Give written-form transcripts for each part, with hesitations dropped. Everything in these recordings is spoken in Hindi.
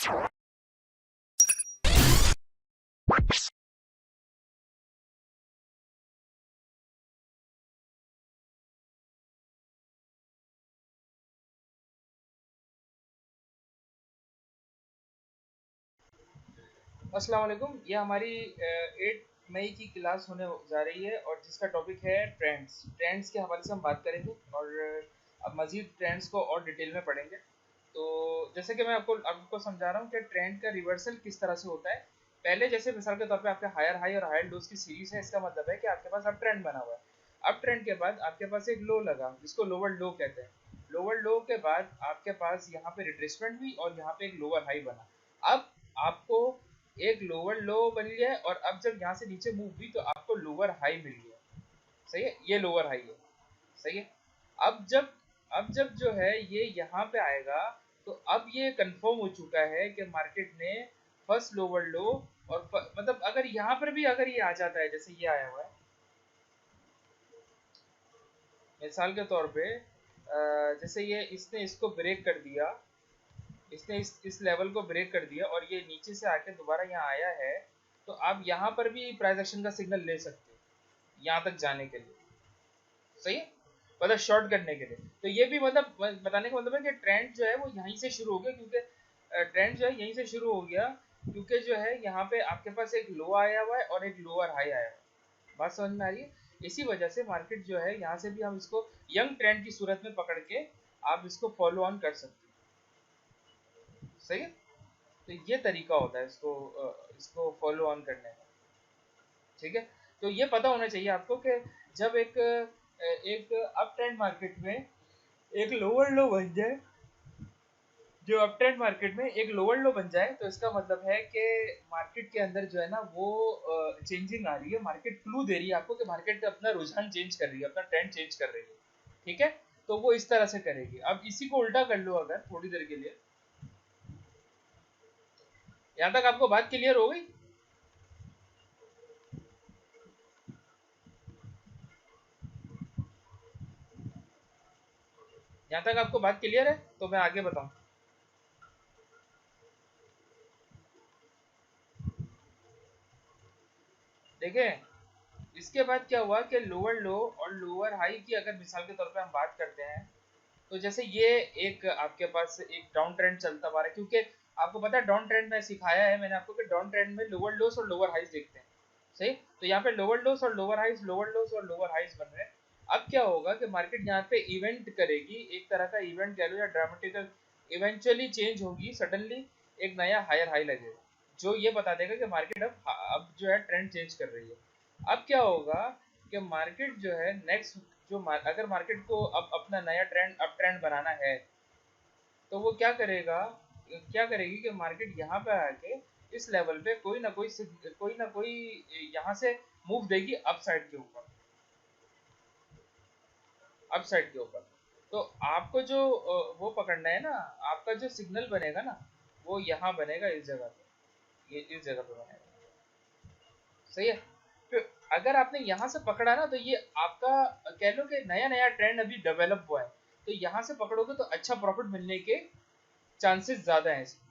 अस्सलाम वालेकुम। ये हमारी 8 मई की क्लास होने जा रही है और जिसका टॉपिक है ट्रेंड्स के हवाले से हम बात करेंगे और अब मज़ीद ट्रेंड्स को और डिटेल में पढ़ेंगे। तो जैसे कि मैं आपको समझा रहा हूँ कि ट्रेंड का रिवर्सल किस तरह से होता है। पहले जैसे मिसाल के तौर पे आपके हायर हाई और हायर लोज की सीरीज है, इसका मतलब है कि आपके पास अब ट्रेंड बना हुआ है। अब ट्रेंड के बाद आपके पास एक लो लगा जिसको लोअर लो कहते हैं। लोअर लो के बाद आपके पास यहाँ पे रिट्रेसमेंट हुई और यहाँ पे एक लोअर हाई बना। अब आपको एक लोअर लो बन गया है और अब जब यहाँ से नीचे मूव हुई तो आपको लोअर हाई मिल गया। सही है, ये लोअर हाई है। सही है। अब जब अब जब जो है ये यहाँ पे आएगा तो अब ये कंफर्म हो चुका है कि मार्केट ने फर्स्ट लोअर लो और मतलब अगर यहाँ पर भी अगर ये आ जाता है जैसे ये आया हुआ है, मिसाल के तौर पे जैसे ये इसने इसको ब्रेक कर दिया, इसने इस लेवल को ब्रेक कर दिया और ये नीचे से आके दोबारा यहाँ आया है, तो आप यहाँ पर भी प्राइस एक्शन का सिग्नल ले सकते हो यहाँ तक जाने के लिए। सही है, मतलब शॉर्ट करने के लिए। तो ये भी मतलब बताने का मतलब है कि ट्रेंड जो है वो यहीं से शुरू हो गया, क्योंकि ट्रेंड जो है यहीं से शुरू हो गया क्योंकि जो है यहाँ पे आपके पास एक लो आया हुआ है और एक लोअर हाई आया हुआ है। बात समझ में आ रही है? इसी वजह से मार्केट जो है यहाँ से भी हम इसको यंग ट्रेंड की सूरत में पकड़ के आप इसको फॉलो ऑन कर सकते हैं। सही है। तो ये तरीका होता है इसको फॉलो ऑन करने का। ठीक है। तो ये पता होना चाहिए आपको कि जब एक अप ट्रेंड मार्केट में एक लोअर लो बन जाए, जो अप ट्रेंड मार्केट में एक लोअर लो बन जाए, तो इसका मतलब है कि मार्केट के अंदर जो है ना वो चेंजिंग आ रही है। मार्केट क्लू दे रही है आपको कि मार्केट अपना रुझान चेंज कर रही है, अपना ट्रेंड चेंज कर रही है। ठीक है। तो वो इस तरह से करेगी। अब इसी को उल्टा कर लो अगर थोड़ी देर के लिए। यहाँ तक आपको बात क्लियर हो गई? यहाँ तक आपको बात क्लियर है तो मैं आगे बताऊं। देखें, इसके बाद क्या हुआ कि लोअर लो और लोअर हाई की अगर मिसाल के तौर पे हम बात करते हैं, तो जैसे ये एक आपके पास एक डाउन ट्रेंड चलता आ रहा है, क्योंकि आपको पता है डाउन ट्रेंड में सिखाया है मैंने आपको कि डाउन ट्रेंड में लोअर लोस और लोअर हाइज देखते हैं। सही। तो यहाँ पे लोअर लोस और लोअर हाइज, लोअर लोस और लोअर हाइज बन रहे हैं। अब क्या होगा कि मार्केट यहाँ पे इवेंट करेगी, एक तरह का इवेंट कह लो या ड्रामेटिकल, इवेंचुअली चेंज होगी सडनली, एक नया हायर हाई लगेगा जो ये बता देगा कि मार्केट अब जो है ट्रेंड चेंज कर रही है। अब क्या होगा कि मार्केट जो है नेक्स्ट अगर मार्केट को अब अपना नया ट्रेंड अप ट्रेंड बनाना है, तो वो क्या करेगी कि मार्केट यहाँ पे आके इस लेवल पे कोई ना कोई यहाँ से मूव देगी अपसाइड के ऊपर, अपसाइड के ऊपर। तो आपको जो वो पकड़ना है ना, आपका जो सिग्नल बनेगा ना वो यहाँ बनेगा, इस जगह पे, ये इस जगह पे बनेगा। सही है। तो अगर आपने यहाँ से पकड़ा ना तो ये आपका कह लो कि नया नया ट्रेंड अभी डेवलप हुआ है, तो यहाँ से पकड़ोगे तो अच्छा प्रॉफिट मिलने के चांसेस ज्यादा हैं इसमें।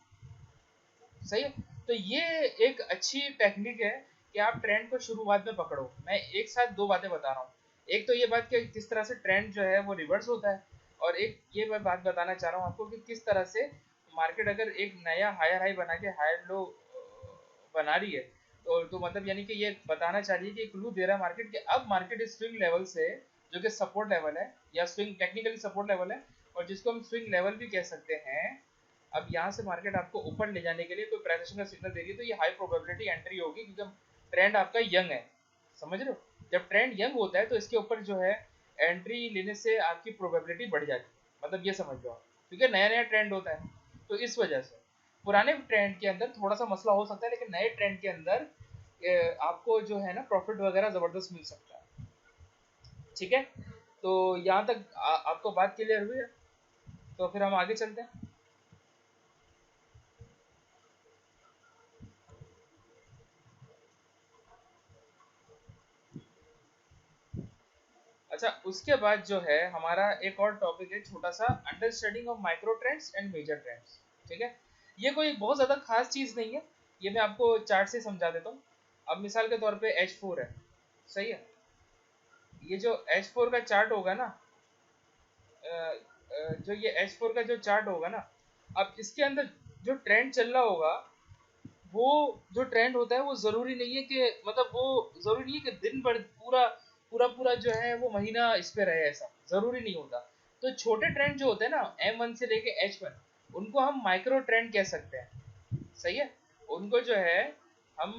सही है। तो ये एक अच्छी टेक्निक है कि आप ट्रेंड को शुरुआत में पकड़ो। मैं एक साथ दो बातें बता रहा हूँ। एक तो ये बात कि किस तरह से ट्रेंड जो है वो रिवर्स होता है, और एक ये मैं बात बताना चाह रहा हूँ आपको कि किस तरह से मार्केट अगर एक नया हायर हाई बना के हायर लो बना रही है, तो मतलब यानी कि ये बताना चाह रही है कि क्लू दे रहा है मार्केट कि अब मार्केट इस स्विंग लेवल से, जो कि सपोर्ट लेवल है या स्विंग टेक्निकली सपोर्ट लेवल है और जिसको हम स्विंग लेवल भी कह सकते हैं, अब यहाँ से मार्केट आपको ऊपर ले जाने के लिए कोई प्राइस एक्शन का सिग्नल दे रही है, तो ये हाई प्रोबेबिलिटी एंट्री होगी क्योंकि ट्रेंड आपका यंग है। समझ रहे हो? जब ट्रेंड यंग होता है तो इसके ऊपर जो है एंट्री लेने से आपकी प्रोबेबिलिटी बढ़ जाती है, मतलब ये समझ लो आप, क्योंकि नया नया ट्रेंड होता है। तो इस वजह से पुराने ट्रेंड के अंदर थोड़ा सा मसला हो सकता है, लेकिन नए ट्रेंड के अंदर आपको जो है ना प्रॉफिट वगैरह जबरदस्त मिल सकता है। ठीक है। तो यहाँ तक आपको बात क्लियर हुई है? तो फिर हम आगे चलते हैं। अच्छा, उसके बाद जो है हमारा एक और टॉपिक है छोटा सा, understanding of micro trends and major trends. ठीक है। ये कोई बहुत ज़्यादा खास चीज़ नहीं है, ये मैं आपको चार्ट से समझा देता हूँ। अब मिसाल के तौर पे H4 है, सही है। ये जो H4 का चार्ट होगा ना, जो ये H4 का जो चार्ट होगा ना, अब इसके अंदर जो ट्रेंड चल रहा होगा, वो जो ट्रेंड होता है वो जरूरी नहीं है कि मतलब वो जरूरी नहीं है कि दिन भर पूरा पूरा पूरा जो है वो महीना इस पे रहे, ऐसा जरूरी नहीं होता। तो छोटे ट्रेंड जो होते हैं ना M1 से लेके H1, उनको हम माइक्रो ट्रेंड कह सकते हैं, सही है। उनको जो है हम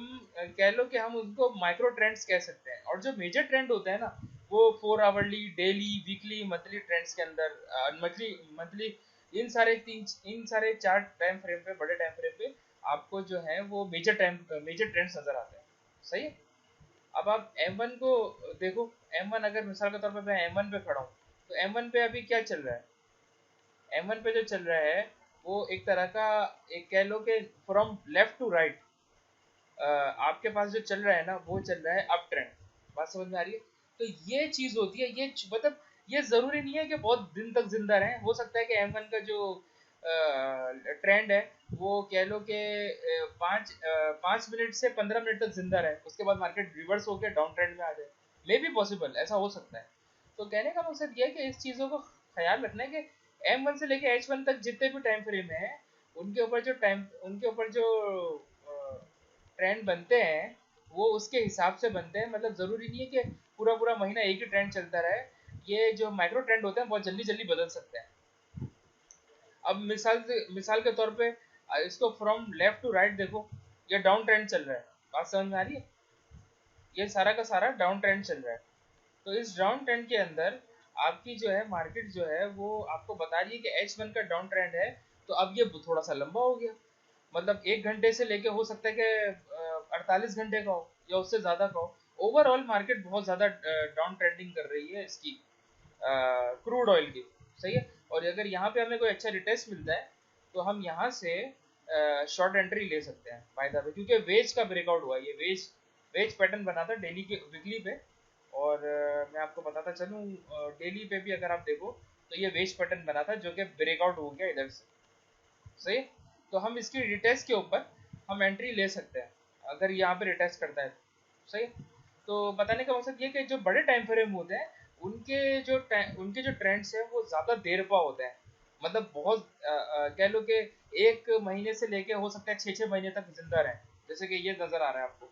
कह लो कि हम उनको माइक्रो ट्रेंड्स कह सकते हैं। और जो मेजर ट्रेंड होते हैं ना, वो 4 hourly, daily, weekly, monthly trends के अंदर मंथली मंथली इन सारे चार टाइम फ्रेम पे, बड़े टाइम फ्रेम पे आपको जो है वो मेजर ट्रेंड्स नजर आते हैं, सही है। अब आप M1 को देखो, M1 अगर मिसाल के तौर पे मैं M1 पे खड़ा हूँ, तो M1 पे अभी क्या चल रहा है? M1 पे जो चल रहा है वो एक तरह का, एक कह लो कि फ्रॉम लेफ्ट टू राइट आपके पास जो चल रहा है ना, वो चल रहा है अप ट्रेंड। बात समझ में आ रही है? तो ये चीज होती है, मतलब ये जरूरी नहीं है कि बहुत दिन तक जिंदा रहे। हो सकता है कि M1 का जो ट्रेंड है वो कह लो कि 5 मिनट से 15 मिनट तक जिंदा रहे, उसके बाद मार्केट रिवर्स होकर डाउन ट्रेंड में आ जाए। मे बी पॉसिबल, ऐसा हो सकता है। तो कहने का मकसद ये है कि इस चीज़ों को ख्याल रखना है कि M1 से लेके H1 तक जितने भी टाइम फ्रेम है, उनके ऊपर जो ट्रेंड बनते हैं वो उसके हिसाब से बनते हैं। मतलब जरूरी नहीं है कि पूरा पूरा महीना एक ही ट्रेंड चलता रहे। ये जो माइक्रो ट्रेंड होते हैं बहुत जल्दी जल्दी बदल सकते हैं। अब मिसाल के तौर पे इसको फ्रॉम लेफ्ट टू राइट देखो, ये डाउन ट्रेंड चल रहा है। बात समझ में आ रही है? ये सारा का सारा डाउन ट्रेंड चल रहा है। तो इस डाउन ट्रेंड के अंदर आपकी जो है मार्केट जो है वो आपको बता रही है कि H1 का डाउन ट्रेंड है। तो अब ये थोड़ा सा लंबा हो गया, मतलब 1 घंटे से लेके हो सकता है कि 48 घंटे का हो या उससे ज़्यादा का हो। ओवरऑल मार्केट बहुत ज़्यादा डाउन ट्रेंडिंग कर रही है इसकी, क्रूड ऑयल की, सही है। और अगर यहाँ पे हमें कोई अच्छा रिटेस्ट मिलता है तो हम यहाँ से शॉर्ट एंट्री ले सकते हैं फायदा पे, क्योंकि वेज का ब्रेकआउट हुआ। ये वेज पैटर्न बना था डेली के वीकली पे। और मैं आपको बताता चलूँ, डेली पे भी अगर आप देखो तो ये वेज पैटर्न बना था जो कि ब्रेकआउट हो गया इधर से, सही। तो हम इसकी रिटेस्ट के ऊपर हम एंट्री ले सकते हैं अगर यहाँ पे रिटेस्ट करता है, सही। तो बताने का मकसद ये कि जो बड़े टाइम फ्रेम होते हैं उनके जो ट्रेंड्स हैं वो ज़्यादा देर पा होते हैं। मतलब बहुत कह लो कि 1 महीने से लेके हो सकता है 6 6 महीने तक जिंदा रहें। जैसे कि ये नज़र आ रहा है आपको,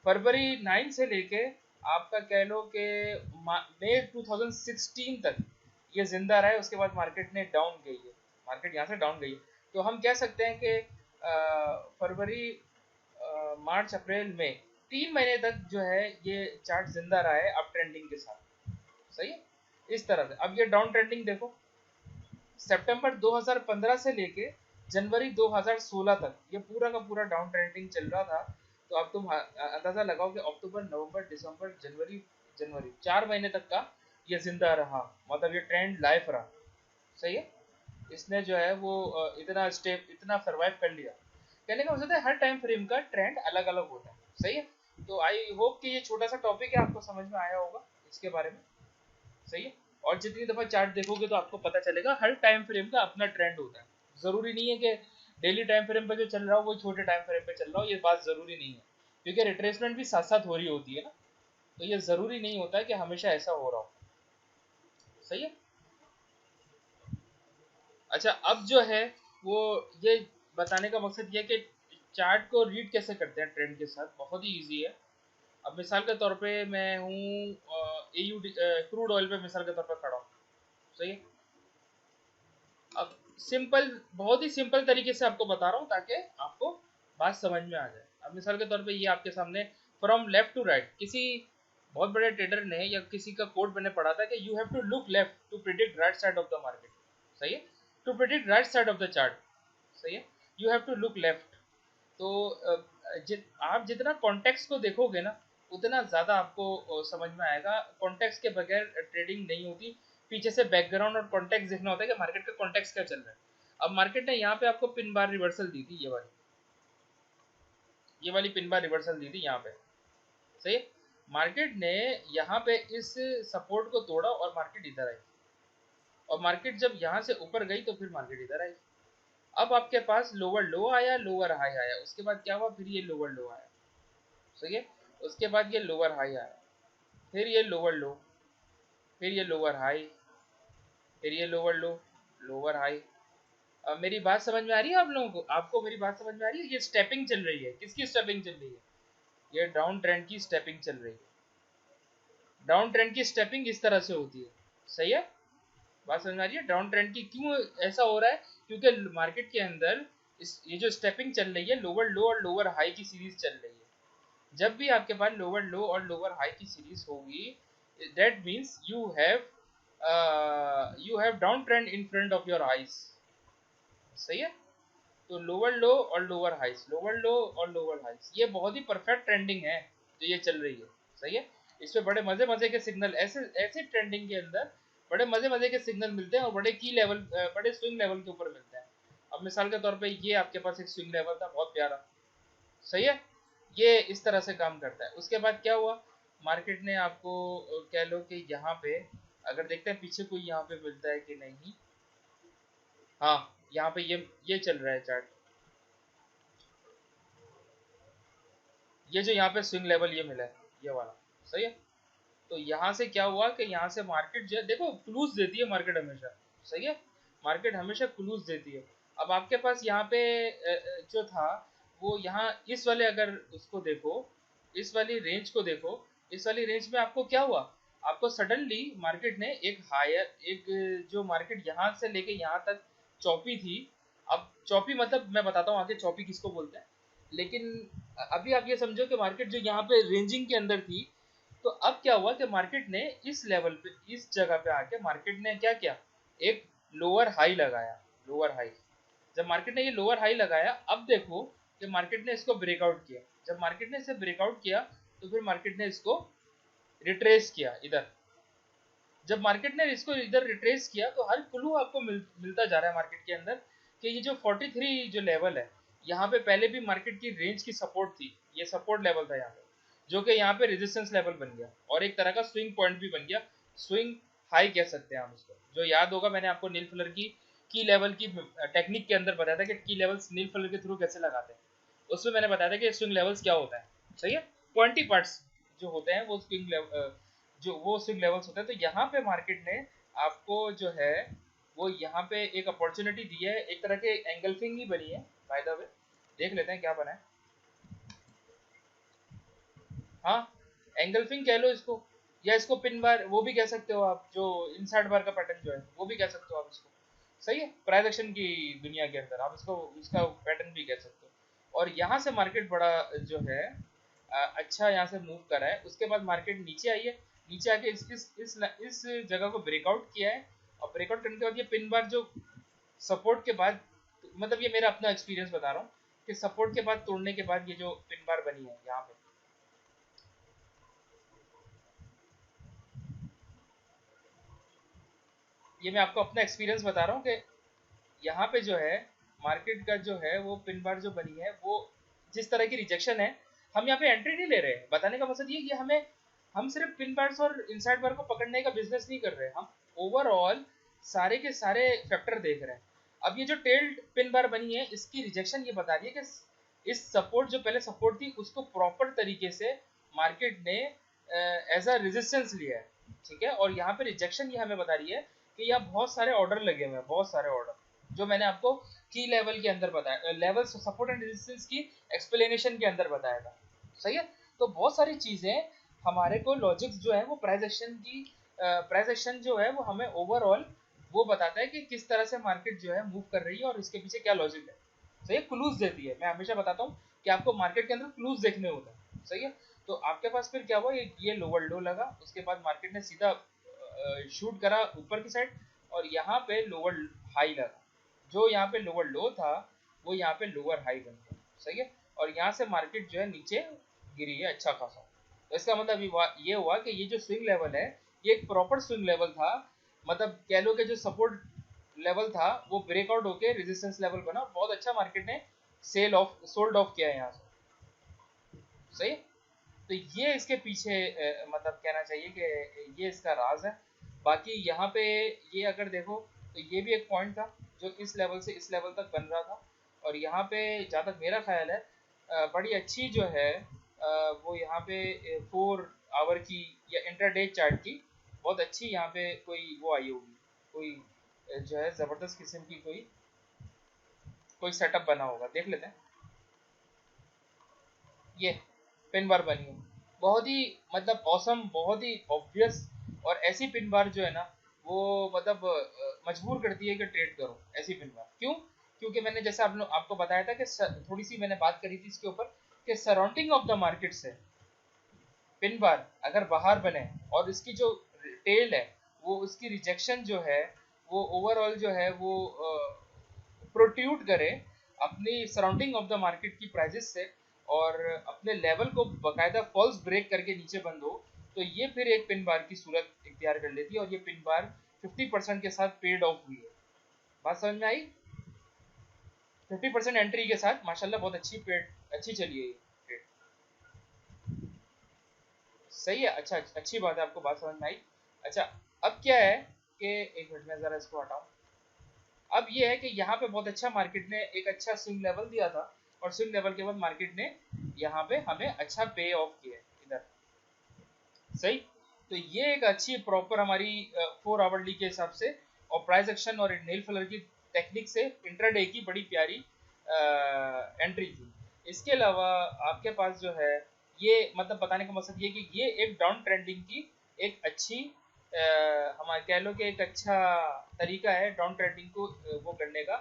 फरवरी 9 से लेके आपका कह लो कि मई 2016 तक ये जिंदा रहा है। उसके बाद मार्केट ने डाउन गई है, मार्केट यहाँ से डाउन गई है। तो हम कह सकते हैं कि फरवरी, मार्च, अप्रैल, मई, 3 महीने तक जो है ये चार्ट जिंदा रहा है अप ट्रेंडिंग के साथ, सही है। इस तरह से अब ये डाउन ट्रेंडिंग देखो, सितंबर 2015 से लेके जनवरी 2016 तक ये पूरा का पूरा डाउन ट्रेंडिंग चल रहा था। तो अब तुम अंदाजा लगाओ कि अक्टूबर, नवंबर, दिसंबर, जनवरी, जनवरी 4 महीने तक का ये जिंदा रहा, मतलब ये ट्रेंड लाइफ रहा, सही है। इसने जो है वो इतना सरवाइव कर लिया। कहने का मतलब है हर टाइम फ्रेम का ट्रेंड अलग अलग होता है, सही है। तो आई होप कि ये छोटा सा टॉपिक है आपको समझ में आया होगा इसके बारे में, सही है। और जितनी दफा चार्ट देखोगे तो आपको पता चलेगा हर टाइम फ्रेम का अपना ट्रेंड होता है। जरूरी नहीं है कि डेली टाइम फ्रेम पे जो चल रहा हो वो छोटे टाइम फ्रेम पे चल रहा हो, ये बात जरूरी नहीं है। क्योंकि रिट्रेसमेंट भी साथ साथ हो रही होती है ना, तो ये जरूरी नहीं होता है कि हमेशा ऐसा हो रहा हो, सही है। अच्छा, अब जो है वो ये बताने का मकसद ये कि चार्ट को रीड कैसे करते हैं ट्रेंड के साथ, बहुत ही इजी है। अब मिसाल के तौर पे मैं हूँ AUD क्रूड ऑयल पे मिसाल के तौर पे खड़ा हूँ, सही है। अब सिंपल, बहुत ही सिंपल तरीके से आपको बता रहा हूँ ताकि आपको बात समझ में आ जाए। अब मिसाल के तौर पे ये आपके सामने फ्रॉम लेफ्ट टू राइट, किसी बहुत बड़े ट्रेडर ने या किसी का कोट मैंने पढ़ा था कि you have to look left to predict right side of the market, सही है। To predict right side of the chart, सही है। You have to look left. तो आप जितना कॉन्टेक्स्ट को देखोगे ना उतना ज़्यादा आपको समझ में आएगा। कॉन्टेक्स्ट के बगैर ट्रेडिंग नहीं होती। पीछे से बैकग्राउंड और कॉन्टेक्स्ट देखना होता है कि मार्केट का कॉन्टेक्स्ट क्या चल रहा है। अब मार्केट ने यहाँ पे आपको पिन बार रिवर्सल दी थी, ये वाली पिन बार रिवर्सल दी थी यहाँ पे, सही है। मार्केट ने यहाँ पे इस सपोर्ट को तोड़ा और मार्केट इधर आई। और मार्केट जब यहाँ से ऊपर गई तो फिर मार्केट इधर आई। अब आपके पास लोअर लो आया, लोअर हाई आया, उसके बाद क्या हुआ, फिर ये लोअर लो आया, सही है। उसके बाद ये लोअर हाई आया, फिर ये लोअर लो, फिर ये लोअर हाई, फिर ये लोअर लो, लोअर हाई। अब मेरी बात समझ में आ रही है आप लोगों को? आपको मेरी बात समझ में आ रही है? ये स्टेपिंग चल रही है, किसकी स्टेपिंग चल रही है? ये डाउन ट्रेंड की स्टेपिंग चल रही है। डाउन ट्रेंड की स्टेपिंग इस तरह से होती है, सही है। बात समझ में आ रही है? डाउन ट्रेंड की क्यों ऐसा हो रहा है? क्योंकि मार्केट के अंदर ये जो स्टेपिंग चल रही है, लोअर लो और लोअर हाई की सीरीज चल रही है। जब भी आपके पास लोअर लो और लोअर हाई की सीरीज होगी, that means you have down trend in front of your eyes, सही है। तो लोअर लो और लोअर हाइस, लोअर लो और लोअर हाइस, ये बहुत ही परफेक्ट ट्रेंडिंग है जो ये चल रही है, सही है। इसमें बड़े मजे मजे के सिग्नल, ऐसे ऐसे ट्रेंडिंग के अंदर बड़े मजे मजे के सिग्नल मिलते हैं और बड़े की लेवल, बड़े स्विंग लेवल के ऊपर मिलते हैं। अब मिसाल के तौर पे ये आपके पास एक स्विंग लेवल था बहुत प्यारा, सही है। ये इस तरह से काम करता है। उसके बाद क्या हुआ, मार्केट ने आपको कह लो कि यहाँ पे अगर देखते हैं पीछे कोई यहाँ पे मिलता है कि नहीं। हाँ, यहाँ पे ये चल रहा है चार्ट, ये जो यहाँ पे स्विंग लेवल ये मिला है, ये वाला, सही है। तो यहाँ से क्या हुआ कि यहाँ से मार्केट जो है, देखो क्लूज देती है मार्केट हमेशा, सही है। मार्केट हमेशा क्लूज देती है। अब आपके पास यहाँ पे जो था वो यहाँ इस वाले, अगर उसको देखो, इस वाली रेंज को देखो, इस वाली रेंज में आपको क्या हुआ, आपको सडनली मार्केट ने एक हायर, एक जो मार्केट यहाँ से लेके यहाँ तक चौपी थी। अब चौपी मतलब मैं बताता हूँ आगे चौपी किसको बोलते हैं, लेकिन अभी आप ये समझो कि मार्केट जो यहाँ पे रेंजिंग के अंदर थी, तो अब क्या हुआ कि मार्केट ने इस लेवल पे, इस जगह पे आके मार्केट ने क्या किया, एक लोअर हाई लगाया, लोअर हाई। जब मार्केट ने ये लोअर हाई लगाया, अब देखो कि मार्केट ने इसको ब्रेकआउट किया। जब मार्केट ने इसे ब्रेकआउट किया, तो फिर मार्केट ने इसको रिट्रेस किया इधर। जब मार्केट ने इसको इधर रिट्रेस किया, तो हर क्लू आपको मिलता जा रहा है मार्केट के अंदर कि ये जो 43 जो लेवल है, यहाँ पे पहले भी मार्केट की रेंज की सपोर्ट थी, ये सपोर्ट लेवल था यहाँ पे, जो कि यहाँ पे रेजिस्टेंस लेवल बन गया और एक तरह का स्विंग पॉइंट भी बन गया, स्विंग हाई कह सकते हैं हम इसको। जो याद होगा मैंने आपको नील फ्लर की लेवल की टेक्निक के अंदर बताया था कि की लेवल्स नील फ्लर के थ्रू कैसे लगाते हैं, उसमें मैंने बताया था कि स्विंग लेवल्स क्या होता है, सही है। पॉइंटी पार्ट्स जो होते हैं वो स्विंग लेवल, जो वो स्विंग लेवल्स होते हैं। तो यहाँ पे मार्केट ने आपको जो है वो यहाँ पे एक अपॉर्चुनिटी दी है, एक तरह के एंगल्फिंग ही बनी है, बाय द वे। देख लेते हैं क्या बना है। हाँ, एंगल्फिंग कह लो इसको, या इसको पिन बार वो भी कह सकते हो आप, जो इनसाइड बार का पैटर्न जो है वो भी कह सकते हो आप इसको, सही है। प्राइस एक्शन की दुनिया के अंदर आप इसको, इसका पैटर्न भी कह सकते हो। और यहाँ से मार्केट बड़ा जो है अच्छा यहाँ से मूव करा है। उसके बाद मार्केट नीचे आई है, नीचे आके इस जगह को ब्रेकआउट किया है। और ब्रेकआउट करने के बाद ये पिन बार जो सपोर्ट के बाद, मतलब ये मेरा अपना एक्सपीरियंस बता रहा हूँ कि सपोर्ट के बाद तोड़ने के बाद ये जो पिन बार बनी है यहाँ पे, ये मैं आपको अपना एक्सपीरियंस बता रहा हूँ कि यहाँ पे जो है मार्केट का जो है वो पिन बार जो बनी है, वो जिस तरह की रिजेक्शन है, हम यहाँ पे एंट्री नहीं ले रहे हैं। बताने का मकसद ये कि हम सिर्फ पिन बार्स और इनसाइड बार को पकड़ने का बिजनेस नहीं कर रहे हैं, हम ओवरऑल सारे के सारे फैक्टर देख रहे हैं। अब ये जो टेल्ड पिन बार बनी है, इसकी रिजेक्शन ये बता रही है कि इस सपोर्ट जो पहले सपोर्ट थी उसको प्रॉपर तरीके से मार्केट ने एज अ रेजिस्टेंस लिया है, ठीक है। और यहाँ पे रिजेक्शन ये हमें बता रही है कि यहाँ बहुत सारे ऑर्डर लगे हुए हैं, बहुत सारे ऑर्डर, जो मैंने आपको की लेवल के अंदर बताया, लेवल सपोर्ट एंड रेजिस्टेंस की एक्सप्लेनेशन के अंदर बताया था, सही है। तो बहुत सारी चीजें हमारे को लॉजिक्स जो है वो प्राइस एक्शन जो है वो हमें ओवरऑल वो बताता है कि किस तरह से मार्केट जो है मूव कर रही है और इसके पीछे क्या लॉजिक है, सही है। क्लूज देती है, मैं हमेशा बताता हूँ कि आपको मार्केट के अंदर क्लूज देखने होता है, सही है। तो आपके पास फिर क्या हुआ, ये लोअर लो लगा, उसके बाद मार्केट ने सीधा शूट करा ऊपर की साइड, और यहाँ पे लोअर हाई लगा। जो यहाँ पे लोअर लो था वो यहाँ पे लोअर हाई बन गया, सही है। और यहाँ से मार्केट जो है नीचे गिरी है अच्छा खासा। तो इसका मतलब ये हुआ कि ये जो स्विंग लेवल है, ये एक प्रॉपर स्विंग लेवल था। मतलब कह लो कि जो सपोर्ट लेवल था वो ब्रेकआउट होके रेजिस्टेंस लेवल बना, बहुत अच्छा मार्केट ने सोल्ड ऑफ किया है यहाँ से, सही। तो ये इसके पीछे मतलब कहना चाहिए कि ये इसका राज है। बाकी यहाँ पे ये अगर देखो तो ये भी एक पॉइंट था, जो इस लेवल से इस लेवल तक बन रहा था। और यहाँ पे जहाँ तक मेरा ख्याल है बड़ी अच्छी जो है वो यहाँ पे 4 आवर की या इंटरडे चार्ट की बहुत अच्छी यहाँ पे कोई वो आई होगी, कोई जो है ज़बरदस्त किस्म की कोई सेटअप बना होगा, देख लेते हैं। ये पिन बार बनी है, बहुत ही मतलब ऑसम, बहुत ही ऑब्वियस। और ऐसी पिन बार जो है ना वो मतलब मजबूर करती है कि ट्रेड करो ऐसी पिन बार। क्यों? क्योंकि मैंने जैसे आपको बताया था कि थोड़ी सी मैंने बात करी थी इसके ऊपर कि सराउंडिंग ऑफ द मार्केट से पिन बार अगर बाहर बने और इसकी जो टेल है वो उसकी रिजेक्शन जो है वो ओवरऑल जो है वो प्रोट्यूट करे अपनी सराउंडिंग ऑफ द मार्केट की प्राइजेस से और अपने लेवल को बकायदा फॉल्स ब्रेक करके नीचे बंद हो, तो ये फिर एक पिन बार की सूरत इख्तियार कर लेती है और ये पिन बार 50% के साथ पेड ऑफ हुई है। बात समझ में आई? 50% एंट्री के साथ माशाल्लाह बहुत अच्छी चली है ये। सही है, अच्छा अच्छी बात है, आपको बात समझ में आई। अच्छा, अब क्या है कि एक मिनट में ज़रा इसको हटाऊं। अब ये है कि यहाँ पे बहुत अच्छा मार्केट ने एक अच्छा स्विंग लेवल दिया था और स्विंग लेवल के बाद मार्केट ने यहाँ पे हमें अच्छा पे ऑफ किया इधर। सही, तो ये एक अच्छी प्रॉपर हमारी 4 आवर के हिसाब से और प्राइस एक्शन और नेल फिलर की टेक्निक से इंट्राडे की बड़ी प्यारी एंट्री थी। इसके अलावा आपके पास जो है ये मतलब बताने का मकसद ये कि ये एक डाउन ट्रेंडिंग की एक अच्छी हमारे कह लो कि एक अच्छा तरीका है डाउन ट्रेंडिंग को वो करने का,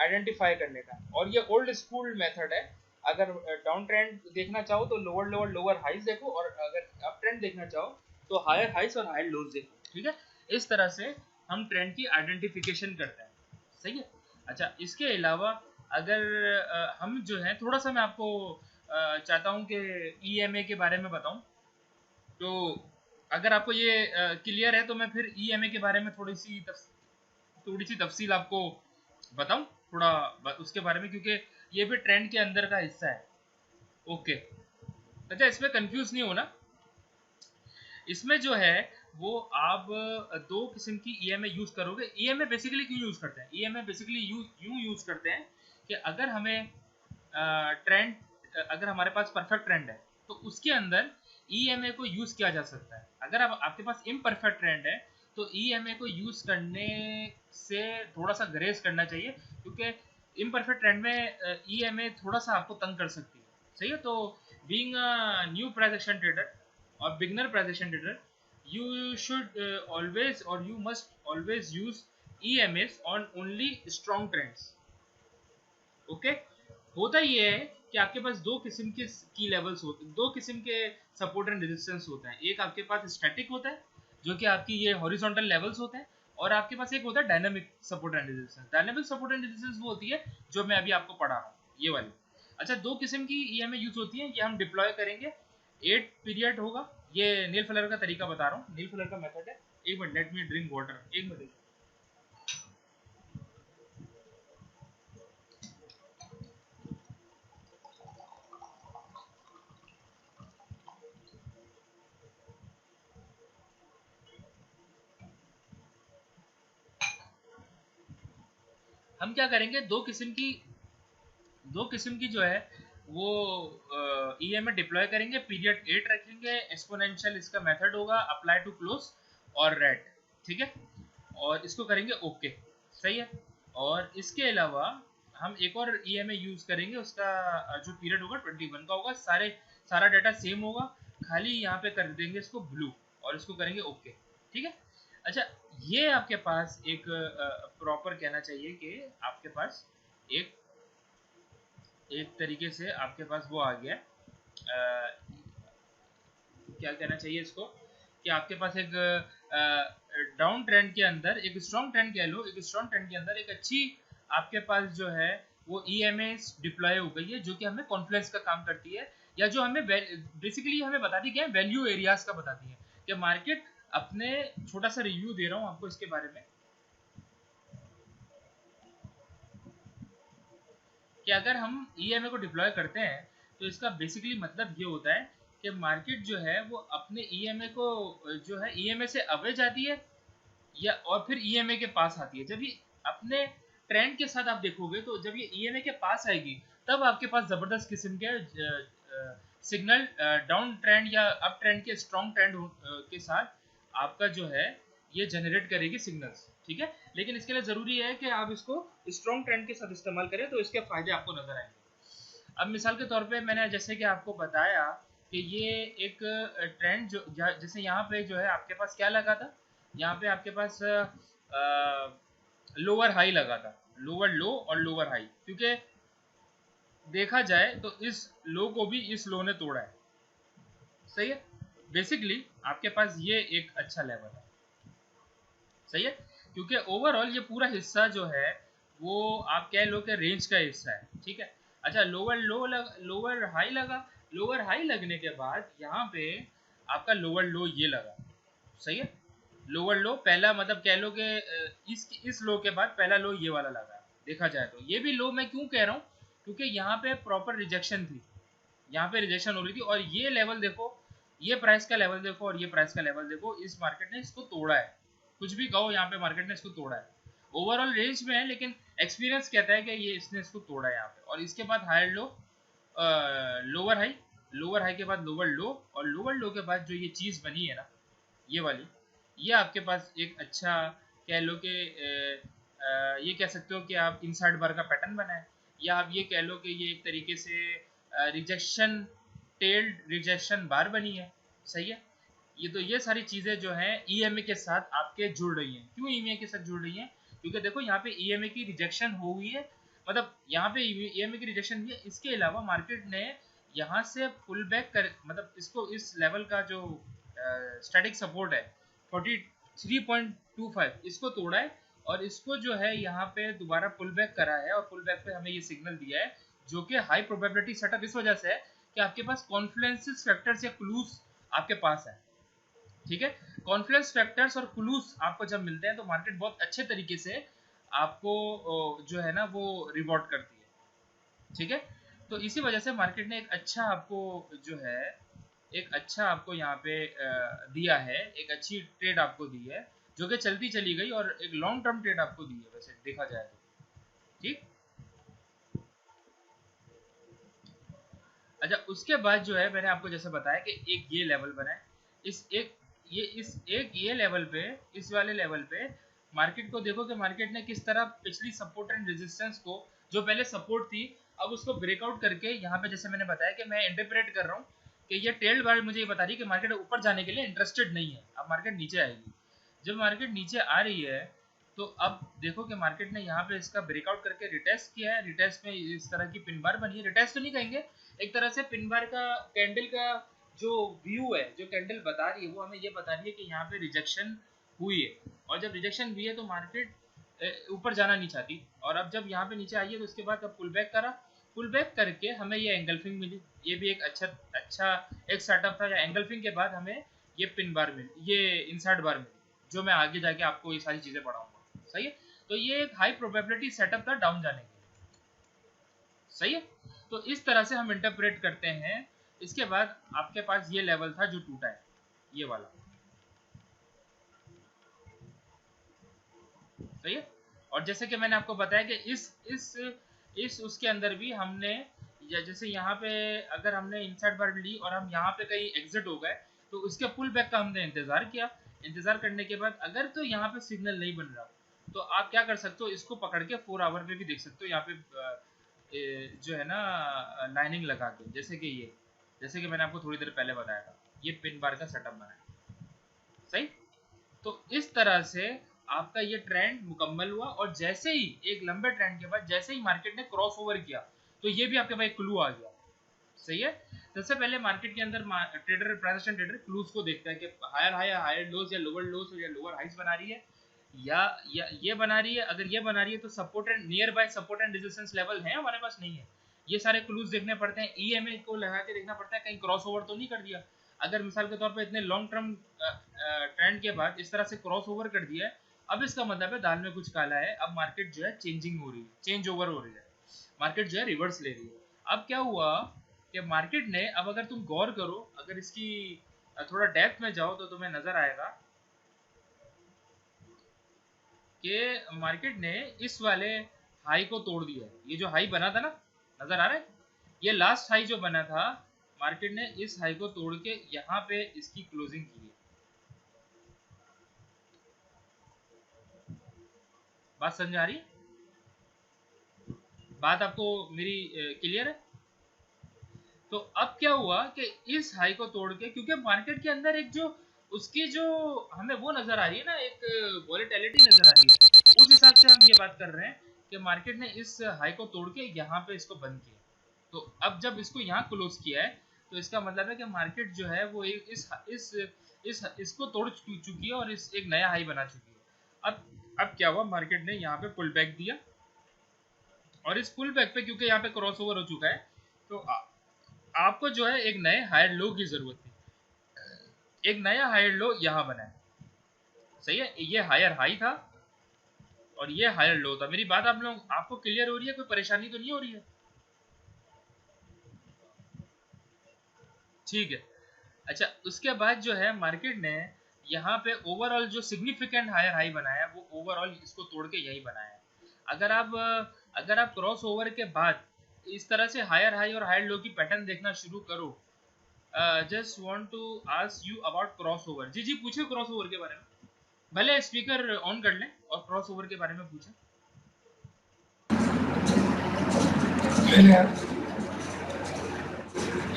आइडेंटिफाई करने का। और ये ओल्ड स्कूल मेथड है। अगर डाउन ट्रेंड देखना चाहो तो लोअर लोअर लोअर हाइज देखो, और अगर अप ट्रेंड देखना चाहो तो हायर हाइज और हायर लोज देखो। ठीक है, इस तरह से हम ट्रेंड की आइडेंटिफिकेशन करते हैं। सही है। अच्छा, इसके अलावा अगर हम जो है थोड़ा सा मैं आपको चाहता हूँ कि ईएमए के बारे में बताऊं। तो अगर आपको ये क्लियर है तो मैं फिर ईएमए के बारे में थोड़ी सी तफसील आपको बताऊं थोड़ा उसके बारे में, क्योंकि ये भी ट्रेंड के अंदर का हिस्सा है। ओके, अच्छा इसमें कंफ्यूज नहीं होना। इसमें जो है वो आप दो किस्म की ईएमए यूज करोगे। ईएमए बेसिकली क्यों यूज करते हैं? ईएमए बेसिकली यूं यूज करते हैं कि अगर हमें ट्रेंड, अगर हमारे पास परफेक्ट ट्रेंड है तो उसके अंदर ईएमए को यूज किया जा सकता है। अगर आपके पास इम्परफेक्ट ट्रेंड है तो ईएमए को यूज करने से थोड़ा सा ग्रेस करना चाहिए, क्योंकि इम्परफेक्ट ट्रेंड में ईएमए थोड़ा सा आपको तंग कर सकती है। सही है, तो being a new price action trader or beginner price action trader, you should always or you must always use EMAs on only strong trends. Okay, होता ये है कि आपके पास दो किस्म के की लेवल्स होते हैं, दो किस्म के सपोर्ट एंड रेजिस्टेंस होते हैं। एक आपके पास स्टैटिक होता है जो कि आपकी ये हॉरिजॉन्टल लेवल्स होते हैं, और आपके पास एक होता है dynamic support and resistance. Dynamic support and resistance वो होती है जो मैं अभी आपको पढ़ा रहा हूँ, ये वाली। अच्छा, दो किस्म की ईएमए यूज होती है, ये हम डिप्लॉय करेंगे। 8 पीरियड होगा, ये नील फ्लर का तरीका बता रहा हूँ, नील फ्लर का मेथड है। एक minute, let me drink water, एक मिनट। हम क्या करेंगे, दो किस्म की जो है वो ईएमए डिप्लॉय करेंगे। पीरियड 8 रखेंगे, एक्सपोनेंशियल इसका मेथड होगा, अप्लाई टू क्लोज और रेट। ठीक है, और इसको करेंगे ओके। सही है, और इसके अलावा हम एक और ईएमए यूज करेंगे, उसका जो पीरियड होगा 21 का होगा। सारा डाटा सेम होगा, खाली यहाँ पे कर देंगे इसको ब्लू और इसको करेंगे ओके। ठीक है, अच्छा ये आपके पास एक प्रॉपर कहना चाहिए कि आपके पास एक एक तरीके से आपके पास वो आ गया, क्या कहना चाहिए इसको, कि आपके पास एक डाउन ट्रेंड के अंदर, एक स्ट्रॉन्ग ट्रेंड कह लो, एक स्ट्रॉन्ग ट्रेंड के अंदर एक अच्छी आपके पास जो है वो ईएमए डिप्लॉय हो गई है, जो कि हमें कॉन्फ्लेक्स का काम करती है, या जो हमें बेसिकली हमें बताती क्या है, वैल्यू एरियाज का बताती है कि मार्केट अपने, छोटा सा रिव्यू दे रहा हूँ आपको इसके बारे में, कि अगर हम ईएमए को डिप्लॉय करते हैं तो इसका बेसिकली मतलब ये होता है कि मार्केट जो है वो अपने ईएमए को जो है ईएमए से अवे जाती है या और फिर ईएमए के पास आती है। जब ये अपने ट्रेंड के साथ आप देखोगे तो जब ये ईएमए के पास आएगी तब आपके पास जबरदस्त किस्म के सिग्नल डाउन ट्रेंड या अप ट्रेंड के स्ट्रॉन्ग ट्रेंड के साथ आपका जो है ये जनरेट करेगी सिग्नल्स, ठीक है। लेकिन इसके लिए ज़रूरी है कि आप इसको स्ट्रॉन्ग ट्रेंड के साथ इस्तेमाल करें तो इसके फायदे आपको नजर आएंगे। अब मिसाल के तौर पे मैंने जैसे कि आपको बताया कि ये एक ट्रेंड जो जैसे यहाँ पे जो है आपके पास क्या लगा था, यहाँ पे आपके पास लोअर हाई लगा था, लोअर लो और लोअर हाई, क्योंकि देखा जाए तो इस लो को भी इस लो ने तोड़ा है, सही है। बेसिकली आपके पास ये एक अच्छा लेवल है, सही है, क्योंकि ओवरऑल ये पूरा हिस्सा जो है वो आप कह लो कि रेंज का हिस्सा है, ठीक है। अच्छा, लोअर हाई लगा, लोअर हाई लगने के बाद यहाँ पे आपका लोअर लो ये लगा, सही है। लोअर लो पहला मतलब कह लो कि इस लो के बाद पहला लो ये वाला लगा, देखा जाए तो ये भी लो मैं क्यों कह रहा हूँ, क्योंकि यहाँ पे प्रॉपर रिजेक्शन थी, यहाँ पे रिजेक्शन हो रही थी, और ये लेवल देखो, ये प्राइस का लेवल देखो और ये प्राइस का लेवल देखो, इस मार्केट ने इसको तोड़ा है, कुछ भी कहो यहाँ पे मार्केट ने इसको तोड़ा है, ओवरऑल रेंज में है लेकिन एक्सपीरियंस कहता है कि ये इसने इसको तोड़ा है यहाँ पे। और इसके बाद higher low, lower high, lower high के बाद लोअर लो, और लोअर लो के बाद जो ये चीज़ बनी है ना ये वाली, ये आपके पास एक अच्छा कह लो कि ये कह सकते हो कि आप इनसाइड बार का पैटर्न बना है, या आप ये कह लो कि ये एक तरीके से रिजेक्शन टेल्ड रिजेक्शन बार बनी है, सही है। ये तो ये सारी चीज़ें जो हैं ईएमए के साथ आपके जुड़ रही हैं। क्यों ईएमए के साथ जुड़ रही हैं? क्योंकि देखो यहाँ पे ईएमए की रिजेक्शन हो हुई है, मतलब यहाँ पे ईएमए की रिजेक्शन हुई है, इसके अलावा मार्केट ने यहाँ से पुल बैक कर, मतलब इसको इस लेवल का जो स्टैटिक सपोर्ट है 43.25 इसको तोड़ा है, और इसको जो है यहाँ पे दोबारा पुल बैक करा है, और पुल बैक पे हमें ये सिग्नल दिया है जो कि हाई प्रोबेबिलिटी सेटअप इस वजह से है कि आपके पास कॉन्फ्लुएंस फैक्टर्स या क्लूज आपके पास है, ठीक है। कॉन्फ्लुएंस फैक्टर्स और क्लूज आपको जब मिलते हैं तो मार्केट बहुत अच्छे तरीके से आपको जो है ना वो रिवॉर्ड करती है, ठीक है। तो इसी वजह से मार्केट ने एक अच्छा आपको जो है एक अच्छा आपको यहाँ पे दिया है, एक अच्छी ट्रेड आपको दी है जो कि चलती चली गई, और एक लॉन्ग टर्म ट्रेड आपको दी है वैसे देखा जाए तो, ठीक। अच्छा, उसके बाद जो है मैंने आपको जैसे बताया कि एक ये लेवल बना है, इस एक ये लेवल पे, इस वाले लेवल पे मार्केट को देखो कि मार्केट ने किस तरह पिछली सपोर्ट एंड रेजिस्टेंस को, जो पहले सपोर्ट थी अब उसको ब्रेकआउट करके यहाँ पे जैसे मैंने बताया कि मैं इंटरप्रेट कर रहा हूँ कि ये टेल्ड बार मुझे ये बता रही है कि मार्केट ऊपर जाने के लिए इंटरेस्टेड नहीं है, अब मार्केट नीचे आएगी। जब मार्केट नीचे आ रही है तो अब देखो कि मार्केट ने यहाँ पे इसका ब्रेकआउट करके रिटेस्ट किया है, रिटेस्ट में इस तरह की पिन बार बनी है, रिटेस्ट तो नहीं कहेंगे, एक तरह से पिन बार का कैंडल का जो व्यू है, जो कैंडल बता रही है वो हमें ये बता रही है कि यहाँ पे रिजेक्शन हुई है, और जब रिजेक्शन हुई है तो मार्केट ऊपर जाना नहीं चाहती, और अब जब यहाँ पे नीचे आई है तो उसके बाद अब पुल बैक करा, पुल बैक करके हमें ये एंगल्फिंग मिली, ये भी एक अच्छा अच्छा एक सेटअप था, या एंगल्फिंग के बाद हमें ये पिन बार मिली, ये इनसाइड बार मिली, जो मैं आगे जाके आपको ये सारी चीज़ें पढ़ाऊंगा, सही है। तो ये एक हाई प्रोबेबिलिटी सेटअप था डाउन जाने के लिए, सही है। तो इस तरह से हम इंटरप्रेट करते हैं। इसके बाद आपके पास ये लेवल था जो टूटा है, ये वाला, सही है। और जैसे कि मैंने आपको बताया कि इस उसके अंदर भी हमने, या जैसे यहाँ पे अगर हमने इनसाइड बार ली और हम यहाँ पे कहीं एग्जिट हो गए तो उसके पुल बैक का हमने इंतजार किया, इंतजार करने के बाद अगर तो यहाँ पे सिग्नल नहीं बन रहा तो आप क्या कर सकते हो, इसको पकड़ के 4 आवर पे भी देख सकते हो, यहाँ पे जो है ना लाइनिंग लगा के, जैसे कि ये, जैसे कि मैंने आपको थोड़ी देर पहले बताया था, ये पिन बार का सेटअप बना है, सही। तो इस तरह से आपका ये ट्रेंड मुकम्मल हुआ, और जैसे ही एक लंबे ट्रेंड के बाद जैसे ही मार्केट ने क्रॉस ओवर किया तो ये भी आपके पास एक क्लू आ गया, सही है। सबसे पहले मार्केट के अंदर ट्रेडर, प्राइस ट्रेडर क्लूज को देखता है कि हायर हाई, हायर लोज या लोअर लोज या लोअर हाइस बना रही है, या ये बना रही है, अगर ये बना रही है तो support and near by support and resistance level है हमारे पास, नहीं है, ये सारे क्लूज देखने पड़ते हैं, ईएमए को लगा के देखना पड़ता है कहीं क्रॉस ओवर तो नहीं कर दिया। अगर मिसाल के तौर पर इतने लॉन्ग टर्म ट्रेंड के बाद इस तरह से क्रॉस ओवर कर दिया है, अब इसका मतलब है दाल में कुछ काला है, अब मार्केट जो है चेंजिंग हो रही है, चेंज ओवर हो रही है, मार्केट जो है रिवर्स ले रही है। अब क्या हुआ कि मार्केट ने, अब अगर तुम गौर करो, अगर इसकी थोड़ा डेप्थ में जाओ तो तुम्हें नजर आएगा कि मार्केट ने इस वाले हाई को तोड़ दिया है। ये जो हाई बना था ना, नजर आ रहा है, ये लास्ट हाई जो बना था, मार्केट ने इस हाई को तोड़ के यहाँ पे इसकी क्लोजिंग की है। बात समझ आ रही है? बात आपको मेरी क्लियर है? तो अब क्या हुआ कि इस हाई को तोड़ के, क्योंकि मार्केट के अंदर एक जो उसकी जो हमें वो नजर आ रही है ना, एक वॉलेटिलिटी नजर आ रही है, उस हिसाब से हम ये बात कर रहे हैं कि मार्केट ने इस हाई को तोड़ के यहाँ पे इसको बंद किया। तो अब जब इसको यहाँ क्लोज किया है, तो इसका मतलब है कि मार्केट जो है वो इसको तोड़ चुकी है और इस एक नया हाई बना चुकी है। अब क्या हुआ, मार्केट ने यहाँ पे पुल बैक दिया, और इस पुल बैक पे क्योंकि यहाँ पे क्रॉस ओवर हो चुका है, तो आपको जो है एक नए हायर लो की जरूरत थी। एक नया हायर लो यहाँ बना है, सही है? ये हायर हाई था और ये हायर लो था। मेरी बात आपको क्लियर हो रही है? कोई परेशानी तो नहीं हो रही है? ठीक है। अच्छा, उसके बाद जो है मार्केट ने यहाँ पे ओवरऑल जो सिग्निफिकेंट हायर हाई बनाया, वो ओवरऑल इसको तोड़ के यही बनाया है। अगर आप क्रॉस ओवर के बाद इस तरह से हायर हाई और हायर लो की पैटर्न देखना शुरू करो, just want to ask you about cross over. जी जी, पूछे क्रॉस ओवर के बारे में। भले स्पीकर ऑन कर लें और क्रॉस ओवर के बारे में पूछें। Hello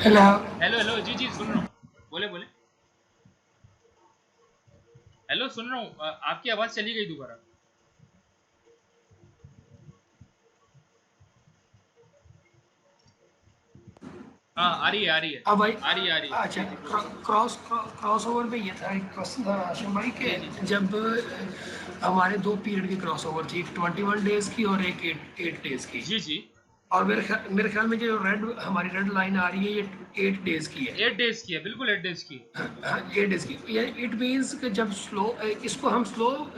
hello. हेलो हेलो, जी जी सुन रहा हूँ, बोले बोले। हेलो, सुन रहा हूँ, आपकी आवाज़ चली गई दोबारा। हाँ, आ रही है, आ रही है, हाँ भाई। आ रही है, आ रही है। अच्छा, जी जी बोलिए। क्रॉस ओवर में ये था, एक क्वेश्चन था आशिम भाई के। जी जी जब हमारे दो पीरियड की क्रॉस ओवर थी, एक 21 डेज की और एक 8 डेज की। जी जी। और मेरे ख्याल में जो हमारी रेड लाइन आ रही है, ये 8 डेज की है। 8 डेज की है, बिल्कुल 8 डेज की है। 8 डेज की, इट मीन्स कि जब इसको हम स्लो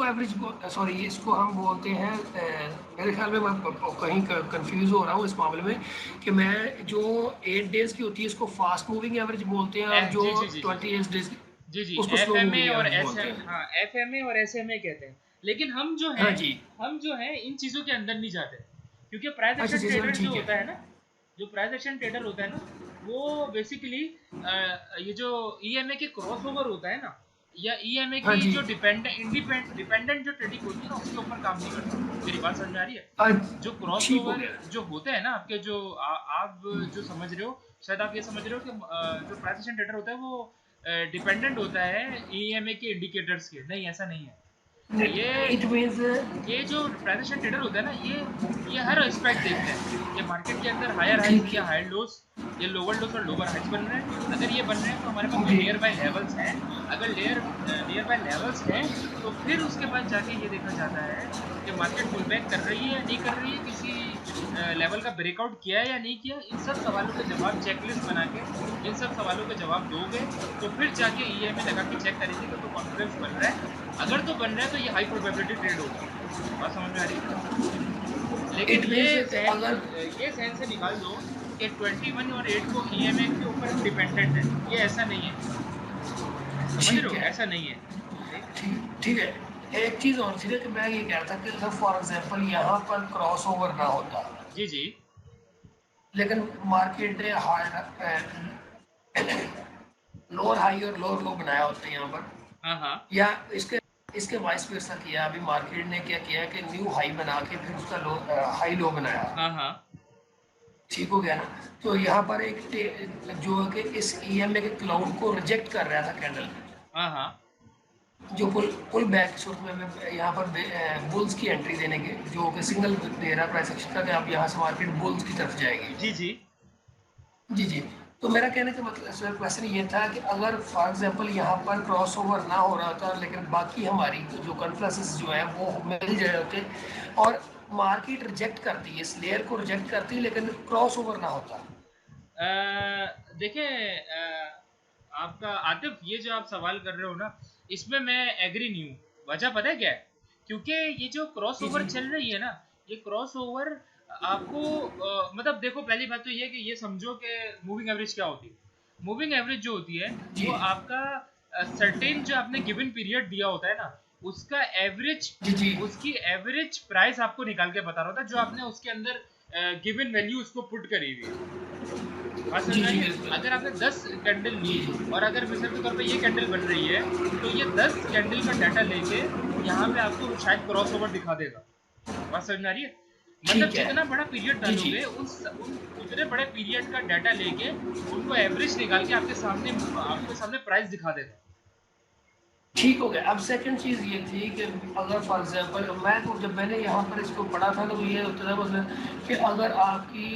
एवरेज, सॉरी, इसको हम बोलते हैं, मेरे ख्याल में मैं कहीं कंफ्यूज हो रहा हूँ इस मामले में, कि मैं जो 8 डेज की होती है इसको फास्ट मूविंग एवरेज बोलते हैं, और जो जी जी जी जी। 21 डेज जी जी, उसको F slow M A moving और एवरेज एस बोलते एम, हैं। हाँ, एफ एम ए और एस एम ए कहते हैं। लेकिन हाँ जी। हम जो है इन चीज़ों के अंदर नहीं जाते, क्योंकि प्राइस अच्छा एक्शन जी सर, ट्रेडर जो ठीक होता है। है ना, जो प्राइस एक्शन ट्रेडर होता है ना, वो बेसिकली ये जो ईएमए के क्रॉस ओवर होता है ना, या ईएमए हाँ की जी। जो डिपेंडेंट जो ट्रेडिंग होती है ना, उसके ऊपर काम नहीं करता। मेरी बात समझ में आ रही है? अ, जो क्रॉस ठीक हो ओवर गया। जो होते हैं ना आपके, जो आप जो समझ रहे हो, शायद आप ये समझ रहे हो कि जो प्राइस एक्शन ट्रेडर होता है वो डिपेंडेंट होता है ईएमए के इंडिकेटर्स के। नहीं, ऐसा नहीं है। ये इट मीन्स। ये जो प्राइस ट्रेडर होता है ना, ये हर एस्पेक्ट देखते हैं कि मार्केट के अंदर हायर हाइज ठीक या है हायर लोस, या लोअर लोस और लोअर हाइज बन रहे हैं। अगर ये बन रहे हैं तो हमारे पास कोई जी। नियर बाय लेवल्स हैं। अगर नियर बाय लेवल्स हैं, तो फिर उसके बाद जाके ये देखा जाता है कि मार्केट पुल बैक कर रही है या नहीं कर रही है, किसी लेवल का ब्रेकआउट किया है या नहीं किया। इन सब सवालों के जवाब चेकलिस्ट बना के, इन सब सवालों के जवाब दोगे, तो फिर जाके ईएमए लगा के चेक करेंगे कि तो कॉन्फिडेंस बन रहा है। अगर तो बन रहा है तो ये हाई प्रोबेबिलिटी ट्रेड होगा। बात समझ में आ रही है? लेकिन इट मीन्स अगर। ये सहन से निकाल दो कि 21 और 8 को ईएमए के ऊपर हम डिपेंडेंट है, ये ऐसा नहीं है। समझ रहे ठीक हो? है। ऐसा नहीं है। ठीक। ठीक ठीक है। एक चीज़ और थी ना, कि मैं ये कह रहा था कि अगर फॉर एग्जांपल यहाँ पर क्रॉस ओवर ना होता, जी जी। लेकिन मार्केट ने हाई, लोअर हाई और लोअर लो बनाया होता है यहाँ पर, हाँ हाँ या इसके इसके वाइस वर्सा किया। अभी मार्केट ने क्या किया कि न्यू हाई बना के फिर उसका हाई लो बनाया। हाँ हाँ ठीक हो गया ना? तो यहाँ पर जो है कि इस ईएमए के क्लाउड को रिजेक्ट कर रहा था कैंडल, हाँ हाँ। जो पुल बैक सूरत में हमें यहाँ पर बुल्स की एंट्री देने के, जो कि सिग्नल दे रहा है प्राइस एक्शन का, कि अब यहाँ से मार्केट बुल्स की तरफ जाएगी। जी जी। जी जी। तो मेरा कहने का मतलब सर क्वेश्चन ये था कि अगर फॉर एग्जांपल यहाँ पर क्रॉस ओवर ना हो रहा था, लेकिन बाकी हमारी जो कॉन्फ्रेंसेस जो है वो मिल जाए होते, और मार्केट रिजेक्ट करती है, इस लेयर को रिजेक्ट करती है, लेकिन क्रॉस ओवर ना होता। देखिए, आपका आतिफ, ये जो आप सवाल कर रहे हो ना, इसमें मैं एग्री नहीं हूँ। वजह पता है क्या है? क्योंकि ये जो क्रॉस जी ओवर जी। चल रही है ना, ये क्रॉस ओवर आपको मतलब देखो, पहली बात तो ये है कि ये समझो कि मूविंग एवरेज क्या होती है। मूविंग एवरेज जो होती है, वो जी आपका सर्टेन जो आपने गिवन पीरियड दिया होता है ना, उसका एवरेज, जी जी उसकी एवरेज प्राइस आपको निकाल के बता रहा था, जो आपने उसके अंदर गिवन वैल्यू उसको पुट करी हुई है। बात समझ जी में आ जी रही है? बिल्कुल। अगर आपने 10 कैंडल ली जी जी और अगर मिसाल के तौर पे ये कैंडल बन रही है, तो ये 10 कैंडल का डाटा लेके यहाँ पे आपको शायद क्रॉस ओवर दिखा देगा। बात समझ में आ रही है? मतलब ठीक है। जितना बड़ा पीरियड जी जी डालोगे उन उतने बड़े पीरियड का डाटा लेके उनको एवरेज निकाल के आपके सामने प्राइस दिखा देगा। ठीक हो गया। अब सेकंड चीज़ ये थी कि अगर फॉर एग्जांपल मैं तो जब मैंने यहाँ पर इसको पढ़ा था तो ये होता था मतलब कि अगर आपकी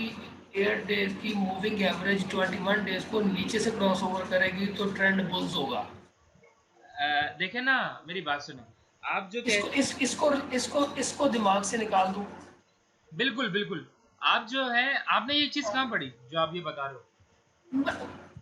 8 डेज की मूविंग एवरेज 21 डेज को नीचे से क्रॉस ओवर करेगी तो ट्रेंड बुल्स होगा। देखे ना, मेरी बात सुने। आप जो इसको कह, इसको दिमाग से निकाल दूं। बिल्कुल बिल्कुल। आप जो है, आपने ये चीज कहाँ पढ़ी जो आप ये बता रहे हो?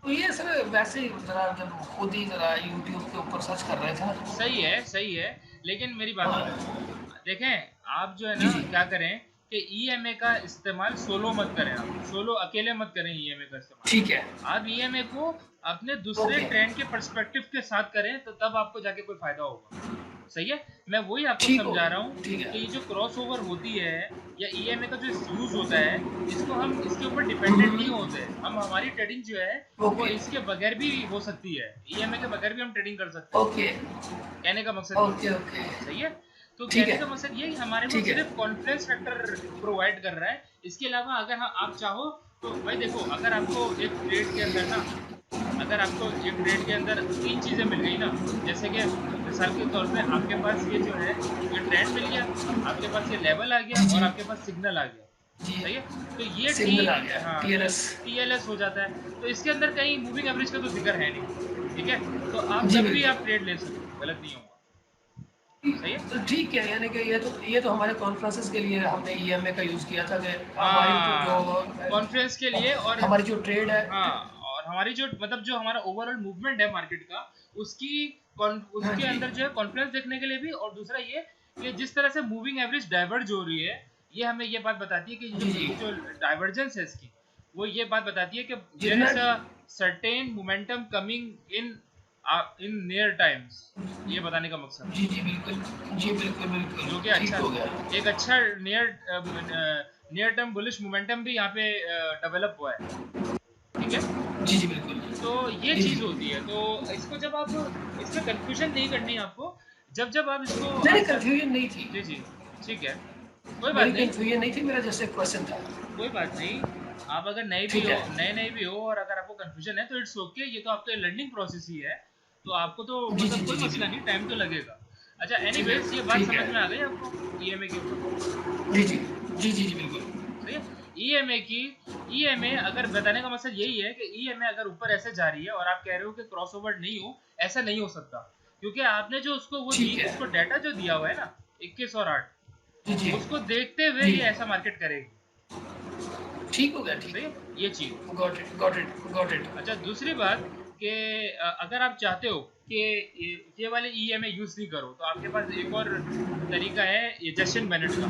तो ये सर वैसे ही जरा जब खुद ही जरा यूट्यूब के ऊपर सर्च कर रहे थे। सही है, सही है। लेकिन मेरी बात सुने, हाँ देखें, आप जो है जी ना जी क्या करें कि ईएमए का इस्तेमाल सोलो मत करें, आप सोलो अकेले मत करें ईएमए का ठीक है। इस्तेमाल। आप ईएमए को अपने दूसरे ओके ट्रेंड के पर्सपेक्टिव के साथ करें, तो तब आपको जाके कोई फायदा होगा। सही है। मैं वही आपको ठीक हो समझा रहा हूँ ठीक कि है। ये जो क्रॉस ओवर होती है या ईएमए का जो यूज होता है, इसको हम इसके ऊपर डिपेंडेंट नहीं होते। हम हमारी ट्रेडिंग जो है वो ओके इसके बगैर भी हो सकती है, ईएमए के बगैर भी हम ट्रेडिंग कर सकते हैं। ओके कहने का मकसद ये है। ओके ओके सही है। तो ठीक कहने है का मकसद ये हमारे को ठीक है। सिर्फ कॉन्फिडेंस फैक्टर प्रोवाइड कर रहा है। इसके अलावा अगर आप चाहो तो भाई देखो, अगर आपको एक ट्रेड के अंदर ना, अगर आपको एक ट्रेड के अंदर तीन चीजें मिल गई ना, जैसे कि मिसाल के तौर पे आपके पास ये जो है, ये ट्रेंड मिल गया, आपके पास ये लेवल आ गया जी और जी आपके पास सिग्नल आ गया। जी सही है। तो ये टी, सिग्नल आ गया हाँ, तो टीएलएस। टीएलएस हो जाता है। तो इसके अंदर कहीं मूविंग एवरेज का तो जिक्र है नहीं। ठीक है। तो आप जी तब भी बिल्कुल। आप ट्रेड ले सकते हो, गलत नहीं होगा। सही है। तो ठीक है यानी कि ये तो हमारे कॉन्फ्रेंसेस के लिए हमने ईएमए का यूज़ किया था कि हमारी जो हाँ, कॉन्फ्रेंस के लिए। और हमारी जो ट्रेड है। हाँ, और हमारी जो मतलब जो हमारा ओवरऑल मूवमेंट है मार्केट का, उसकी हाँ उसके जी अंदर जो है कॉन्फ्रेंस देखने के लिए भी। और दूसरा ये कि जिस तरह से मूविंग एवरेज डाइवर्ज हो रही है, ये हमें ये बात बताती है कि जी जी ये जो डाइवर्जेंस है इसकी, वो ये बात बताती है कि देयर जितना is a certain momentum coming in near times. ये बताने का मकसद जी जी बिल्कुल जी बिल्कुल है, बिल्कुल जो कि ठीक अच्छा, हो गया। एक अच्छा near near term bullish momentum भी यहाँ पे डेवलप हुआ है। ठीक है। जी जी बिल्कुल तो ये जी जी चीज होती है। तो इसको जब आप, इसमें कंफ्यूजन नहीं करनी है आपको। जब जब आप इसको नहीं नहीं आसान, कन्फ्यूजन नहीं थी। जी जी, ठीक है, कोई मेरी बात नहीं, कन्फ्यूजन नहीं थी मेरा जैसे क्वेश्चन था। कोई बात नहीं। आप अगर नए भी ठीक हो, है नए नए भी हो, और अगर आपको कंफ्यूजन है तो इट्स ओके, ये तो आपका लर्निंग प्रोसेस ही है। तो आपको तो जी जी मतलब जी कोई जी मसला नहीं, बिल्कुल टाइम तो लगेगा। अच्छा, ठीक है एनीवेज, ये बात ठीक है समझ में आ गई आपको ईएमए के ऊपर? जी जी जी जी जी बिल्कुल सही है। ईएमए की, ईएमए अगर बताने का मकसद यही है कि ईएमए अगर ऊपर ऐसे जा रही है और आप कह रहे हो कि क्रॉसओवर नहीं हो, ऐसा नहीं हो सकता। क्योंकि आपने जो उसको वो दी, ठीक है उसको डाटा जो दिया हुआ है ना, 21 और 8, जी जी उसको देखते हुए जी ये ऐसा मार्केट करेगी। ठीक हो गया ठीक सही है, है। ये चीज। Got it got it got it. अच्छा, दूसरी बात कि अगर आप चाहते हो कि ये वाले ईएमए यूज नहीं करो, तो आपके पास एक और तरीका है, ये जस्टिन बेनेट का।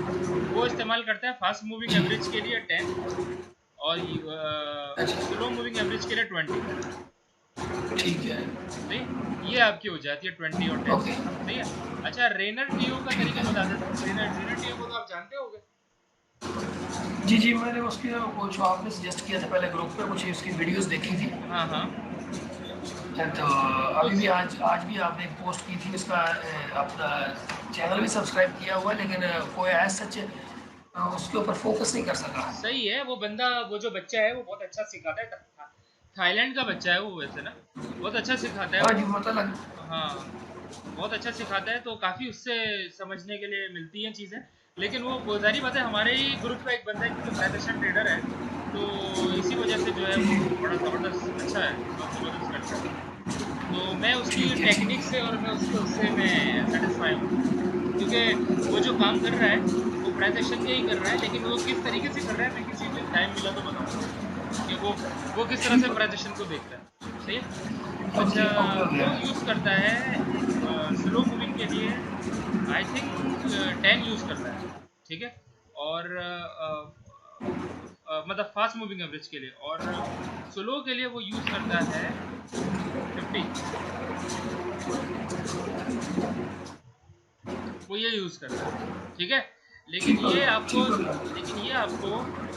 वो इस्तेमाल करता है फास्ट मूविंग जी एवरेज के लिए 10 और अच्छा स्लो मूविंग एवरेज के लिए 20। ठीक है सही है? ये आपकी हो जाती है 20 और 10। ओके सही है। अच्छा, रेनर टीओ का ठीक तरीका बता है। देता हूँ। रेनर रेनर टीओ को तो आप जानते होंगे। जी जी मैंने उसकी वो जो आपने सजेस्ट किया था पहले ग्रुप पे कुछ उसकी वीडियोस देखी थी। हाँ हाँ। तो तो अभी भी आज भी आपने एक पोस्ट की थी उसका अपना चैनल भी सब्सक्राइब किया हुआ लेकिन कोई ऐसा सच उसके ऊपर फोकस नहीं कर सका। सही है। वो बंदा, वो जो बच्चा है वो बहुत अच्छा सिखाता है। थाईलैंड का बच्चा है वो, वैसे ना बहुत अच्छा सिखाता है हाँ वो। जी मतलब हाँ, बहुत अच्छा सिखाता है, तो काफ़ी उससे समझने के लिए मिलती हैं चीज़ें। लेकिन वो ज़ाहिर बात है, हमारे ही ग्रुप का एक बंदा है क्योंकि प्राइवेशन ट्रेडर है, तो इसी वजह से जो है जी वो जी बड़ा ज़बरदस्त अच्छा है, बहुत ज़बरदस्त करता है। तो मैं उसकी ठीक है ठीक टेक्निक से है। और मैं उसके उससे मैं सेटिस्फाई हूँ। क्योंकि वो जो काम कर रहा है वो प्राइस एक्शन का ही कर रहा है, लेकिन वो किस तरीके से कर रहा है मैं किसी दिन टाइम मिला तो बताऊंगा कि वो किस तरह ठीक से है प्राइस एक्शन को देखता है। सही है। अच्छा, ओके ओके हो वो गया। यूज़ करता है स्लो मूविंग के लिए, आई थिंक 10 यूज़ करता है। ठीक है। और मतलब फास्ट मूविंग एवरेज के लिए, और स्लो के लिए वो यूज़ करता है 50। वो ये यूज़ करता है, ठीक है। लेकिन ये आपको ठीक हो गया।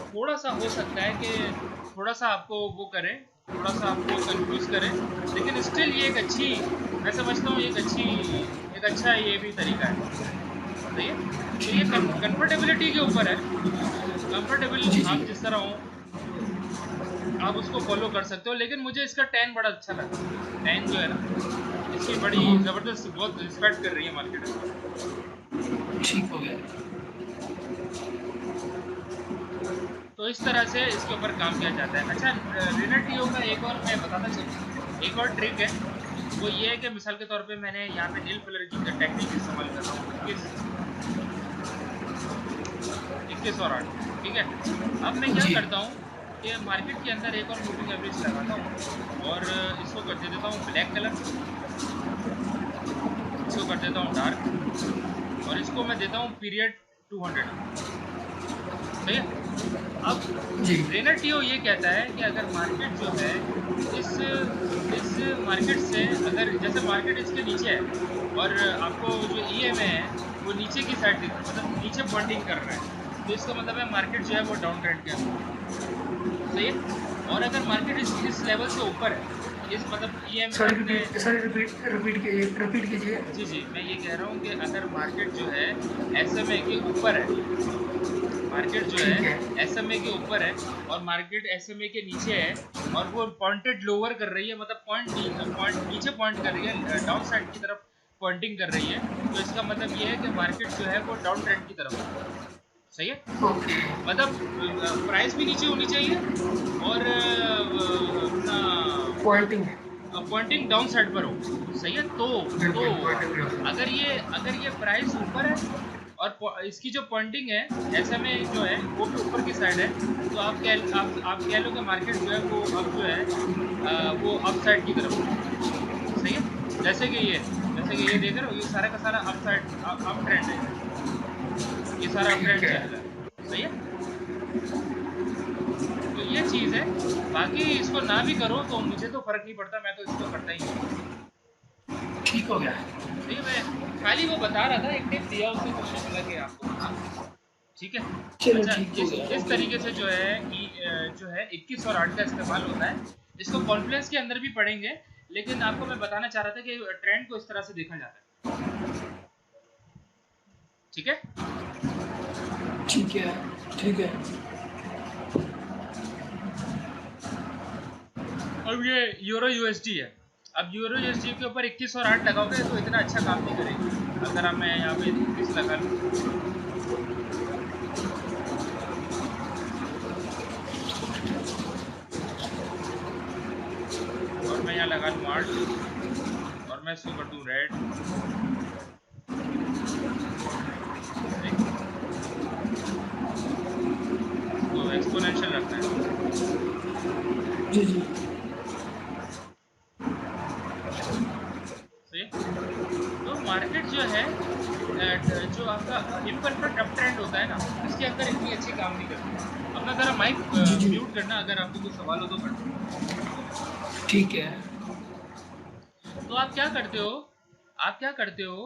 थोड़ा सा हो सकता है कि थोड़ा सा आपको वो करे, थोड़ा सा आपको कंफ्यूज करे, लेकिन स्टिल ये एक अच्छी, मैं समझता हूँ एक अच्छा ये भी तरीका है, सही है। तो ये ठीक हो गया। कंफर्टेबिलिटी के ऊपर है, कंफर्टेबल जी जी। आप जिस तरह हो आप उसको फॉलो कर सकते हो। लेकिन मुझे इसका टैन बड़ा अच्छा लगा, टैन जो है ना इसकी बड़ी ज़बरदस्त, बहुत रिस्पेक्ट कर रही है मार्केट इसका। ठीक हो गया। तो इस तरह से इसके ऊपर काम किया जाता है। अच्छा, रिलेटिव का एक और मैं बताता चलूँ, एक और ट्रिक है, वो ये है कि मिसाल के तौर पे मैंने यहाँ पे नील कलर की टेक्निक इस्तेमाल कर रहा हूँ, 21 और 8, ठीक है। अब मैं क्या जी करता हूँ कि मार्केट के अंदर एक और मूविंग एवरेज लगाता हूँ और इसको कर दे देता हूँ ब्लैक कलर, इसको कर देता हूँ डार्क, और इसको मैं देता हूँ पीरियड 200, सही है। अब जी। रेनर ये कहता है कि अगर मार्केट जो है इस इस मार्केट से, अगर जैसे मार्केट इसके नीचे है और आपको जो ईएमए है वो नीचे की साइड दिख, मतलब नीचे पॉइंटिंग कर रहा है, तो इसका मतलब है मार्केट जो है वो डाउन ट्रेंड के अंदर है, सही है। और अगर मार्केट इस लेवल से ऊपर है, इस मतलब ईएमए अपने, सॉरी रिपीट कीजिए। जी जी, मैं ये कह रहा हूँ कि अगर मार्केट जो है एसएमए के ऊपर है, मार्केट जो है ठीक है। एसएमए के ऊपर है और मार्केट एसएमए के नीचे है और वो पॉइंटेड लोअर कर रही है, मतलब पॉइंट नीचे पॉइंट कर रही है, डाउन साइड की तरफ पॉइंटिंग कर रही है, तो इसका मतलब ये है कि मार्केट जो है वो डाउन ट्रेंड की तरफ है, सही है। ओके। मतलब प्राइस भी नीचे होनी चाहिए और अपना पॉइंटिंग। पॉइंटिंग डाउन साइड पर हो, सही है। तो बिल्कुल होगा। पॉइंटिंग। अगर ये प्राइस ऊपर है और इसकी जो पॉइंटिंग है एसएमए जो है वो भी ऊपर की साइड है, तो आप कह लो कि मार्केट जो है वो अब जो है वो अप साइड की तरफ है, सही है। जैसे कि ये देख रहे हो, ये सारा का सारा अप साइड, अप ट्रेंड है, ये सारा अप ठीक ट्रेंड है। चल रहा है, सही है। तो ये चीज़ है। बाकी इसको ना भी करो तो मुझे तो फर्क नहीं पड़ता, मैं तो इसको करता ही हूँ, ठीक हो गया। सही है। मैं खाली वो बता रहा था, एक टिप दिया उसने तो मैंने बोला कि आपको बता दूं, ठीक है। चलो अच्छा, ठीक हो गया। इस ओके। तरीके से जो है 21 और 8 का इस्तेमाल होता है। इसको कॉन्फ्लुएंस के अंदर भी पढ़ेंगे, लेकिन आपको मैं बताना चाह रहा था कि ट्रेंड को इस तरह से देखा जाता है, ठीक है। ठीक है। ठीक है। अब ये यूरो यूएसडी है। अब यूरो यूएसडी के ऊपर 21 और 8 लगाओगे तो इतना अच्छा काम नहीं करेगी। अगर अब मैं यहाँ पे 21 लगा लूँ और मैं यहाँ लगा लूँ 8 और मैं इसको कर दूँ रेड, देख, इसको एक्सपोनेंशियल रखना है, जी जी। सही है। तो मार्केट जो है जो आपका इम्परफेक्ट अप ट्रेंड होता है ना, इसके अंदर इतनी अच्छी काम नहीं करती। अपना ज़रा माइक जी जी। म्यूट करना, अगर आपको कोई सवाल हो तो करना। ठीक है। तो आप क्या करते हो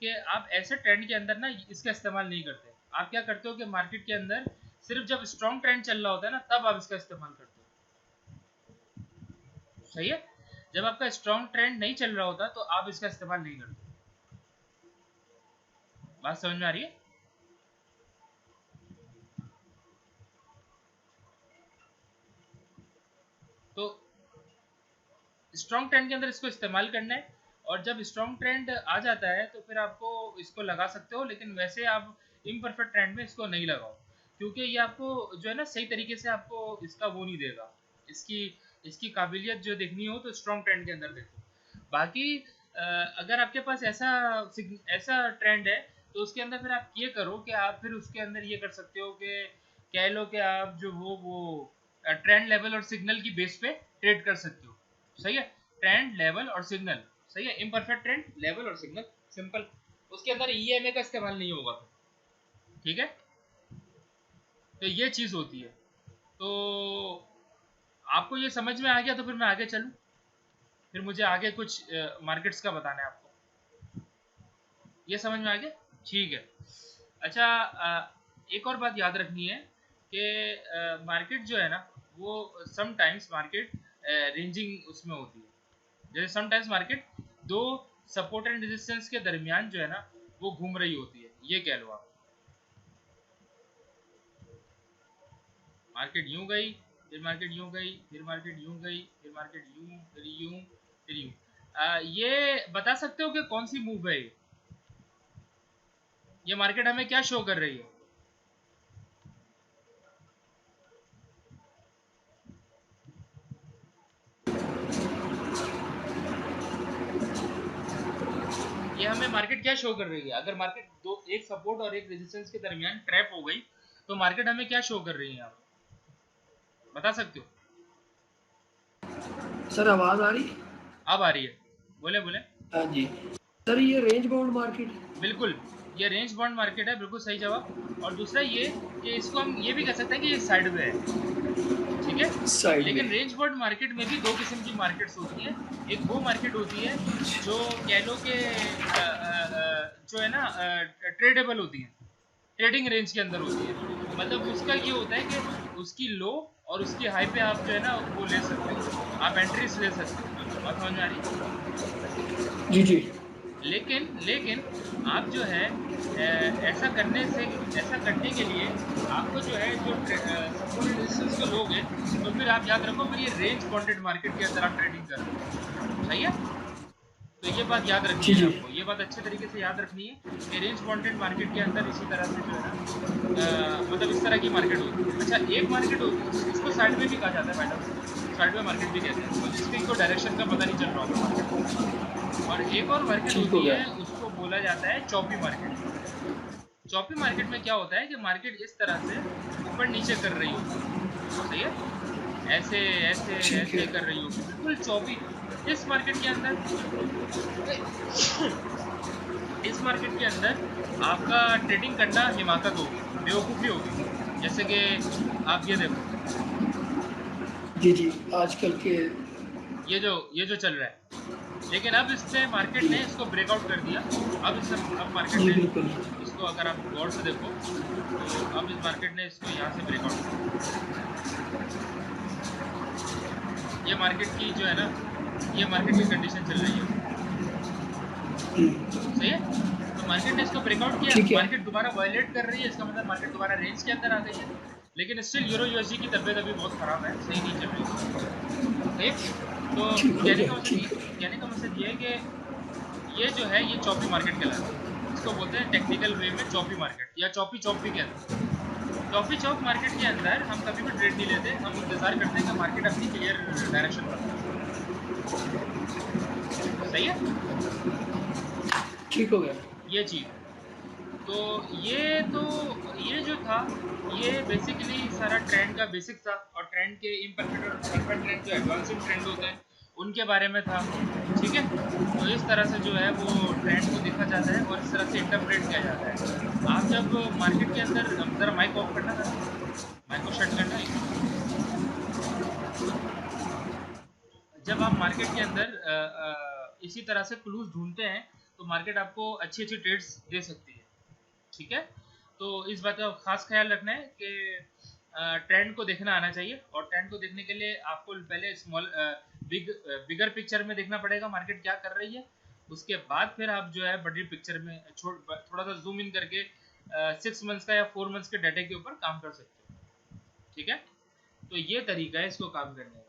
कि आप ऐसे ट्रेंड के अंदर ना इसका इस्तेमाल नहीं करते। आप क्या करते हो कि मार्केट के अंदर सिर्फ जब स्ट्रॉन्ग ट्रेंड चल रहा होता है ना तब आप इसका इस्तेमाल करते हो, सही है। जब आपका स्ट्रॉन्ग ट्रेंड नहीं चल रहा होता तो आप इसका इस्तेमाल नहीं करते। बात समझ में आ रही है? तो स्ट्रॉन्ग ट्रेंड के अंदर इसको इस्तेमाल करना है, और जब स्ट्रॉन्ग ट्रेंड आ जाता है तो फिर आपको इसको लगा सकते हो, लेकिन वैसे आप इम्परफेक्ट ट्रेंड में इसको नहीं लगाओ, क्योंकि ये आपको जो है ना सही तरीके से आपको इसका वो नहीं देगा। इसकी इसकी काबिलियत जो देखनी हो तो स्ट्रॉन्ग ट्रेंड के अंदर देखो। बाकी अगर आपके पास ऐसा ऐसा ट्रेंड है तो उसके अंदर फिर आप ये करो कि आप फिर उसके अंदर ये कर सकते हो कि कह लो कि आप जो हो वो ट्रेंड लेवल और सिग्नल की बेस पे ट्रेड कर सकते हो, सही है। ट्रेंड लेवल और सिग्नल, सही है। इम्परफेक्ट ट्रेंड लेवल और सिग्नल, सिंपल। उसके अंदर ईएमए का इस्तेमाल नहीं होगा फिर, ठीक है। तो ये चीज़ होती है। तो आपको ये समझ में आ गया तो फिर मैं आगे चलूँ, फिर मुझे आगे कुछ मार्केट्स का बताना है आपको। ये समझ में आ गया? ठीक है। अच्छा, एक और बात याद रखनी है कि मार्केट जो है ना, वो समटाइम्स मार्केट रेंजिंग उसमें होती है। जैसे समटाइम्स मार्केट दो सपोर्ट एंड रेजिस्टेंस के दरमियान जो है ना वो घूम रही होती है, ये कह लो आप। मार्केट यूं गई, फिर मार्केट यूं गई, फिर मार्केट यूं गई, फिर मार्केट यूं, फिर यूं, फिर यूं। ये बता सकते हो कि कौन सी मूव है ये मार्केट हमें क्या शो कर रही है? ये हमें मार्केट क्या शो कर रही है? अगर मार्केट दो, एक सपोर्ट और एक रेजिस्टेंस के दरमियान ट्रैप हो गई, तो मार्केट हमें क्या शो कर रही है? आप बता सकते हो? सर आवाज आ रही है? अब आ रही है, बोले बोले। हाँ जी सर, ये रेंज बाउंड मार्केट है। बिल्कुल, ये रेंज बाउंड मार्केट है, बिल्कुल सही जवाब। और दूसरा ये कि इसको हम ये भी कह सकते हैं कि ये साइडवे है, ठीक है। साइड लेकिन में। रेंज बाउंड मार्केट में भी दो किस्म की मार्केट्स होती हैं। एक वो मार्केट होती है जो कह लो कि जो है ना ट्रेडेबल होती है, ट्रेडिंग रेंज के अंदर होती है। मतलब उसका ये होता है कि उसकी लो और उसकी हाई पे आप जो है ना वो ले सकते हो, आप एंट्रीज ले सकते हो। बात समझ में आ रही? जी जी। लेकिन लेकिन आप जो है ऐसा करने से, ऐसा करने के लिए आपको जो है जो सपोर्ट एंड रेजिस्टेंस को लोगे, तो फिर आप याद रखो फिर ये रेंज बॉन्डेड मार्केट के अंदर आप ट्रेडिंग कर रहे हो। सही है? तो ये बात याद रखनी जी है जी। आपको, ये बात अच्छे तरीके से याद रखनी है कि रेंज बॉन्डेड मार्केट के अंदर इसी तरह से जो है ना मतलब इस तरह की मार्केट होती है। अच्छा, एक मार्केट होती है, इसको साइड में भी कहा जाता है मैडम, साइड में मार्केट भी कहते हैं इसको, जिसकी को डायरेक्शन का पता नहीं चल रहा होगा मार्केट को। और एक और मार्केट ठीक हो होती गया। है, उसको बोला जाता है चौपी मार्केट। चौपी मार्केट में क्या होता है कि मार्केट इस तरह से ऊपर नीचे कर रही होगी। सही है? ऐसे ऐसे ठीक ऐसे है। कर रही होगी, बिल्कुल चौपी। इस मार्केट के अंदर इस मार्केट के अंदर आपका ट्रेडिंग करना हिमाकत होगी, बेवकूफ़ी होगी। जैसे कि आप ये देखो, जी जी। आजकल के। ये जो चल रहा है, लेकिन अब इसने मार्केट जी ने इसको ब्रेकआउट कर दिया। अब मार्केट जी ने बिल्कुल। इसको, अगर आप गौर से देखो, तो अब इस मार्केट ने इसको यहाँ से ब्रेकआउट कर दिया। ये मार्केट की जो है ना, ये मार्केट की कंडीशन चल रही है अभी। सही है? तो मार्केट ने इसको ब्रेकआउट किया, ठीक है। मार्केट दोबारा वायलेट कर रही है, इसका मतलब मार्केट दोबारा रेंज के अंदर आ गई है। लेकिन स्टिल यूरो यूएसडी की तबीयत अभी बहुत खराब है, सही नहीं चल रही है। सही है? तो ठीक हो गया। ठीक है। कहने का मतलब ये है कि ये जो है ये चौपी मार्केट कहलाती है। इसको बोलते हैं टेक्निकल वे में चौपी मार्केट, या चौपी चौक भी कहते हैं। चौपी चौक मार्केट के अंदर हम कभी भी ट्रेड नहीं लेते, हम इंतजार करते हैं कि मार्केट अपनी क्लियर डायरेक्शन बता दे। सही है? ठीक हो गया। ये चीज़ है। तो ये जो था, ये बेसिकली सारा ट्रेंड का बेसिक था। और ट्रेंड के इम्परफेक्ट और परफेक्ट ट्रेंड जो एडवांसिंग ट्रेंड होते हैं उनके बारे में था। ठीक है? तो इस तरह से जो है वो ट्रेंड को देखा जाता है और इस तरह से इंटरप्रेट किया जाता है। आप जब मार्केट के अंदर, ज़रा माइक ऑफ करना, ज़रा माइक को शट करना एक मिनट। जब आप मार्केट के अंदर इसी तरह से क्लूज ढूंढते हैं, तो मार्केट आपको अच्छी अच्छी ट्रेड्स दे सकती है। ठीक है? तो इस बात का खास ख्याल रखना है कि ट्रेंड को देखना आना चाहिए। और ट्रेंड को देखने के लिए आपको पहले स्मॉल बिगर पिक्चर में देखना पड़ेगा मार्केट क्या कर रही है। उसके बाद फिर आप जो है बड़ी पिक्चर में थोड़ा सा जूम इन करके 6 मंथ्स का या 4 मंथ्स के डाटा के ऊपर काम कर सकते हो। ठीक है? तो ये तरीका है इसको काम करने का।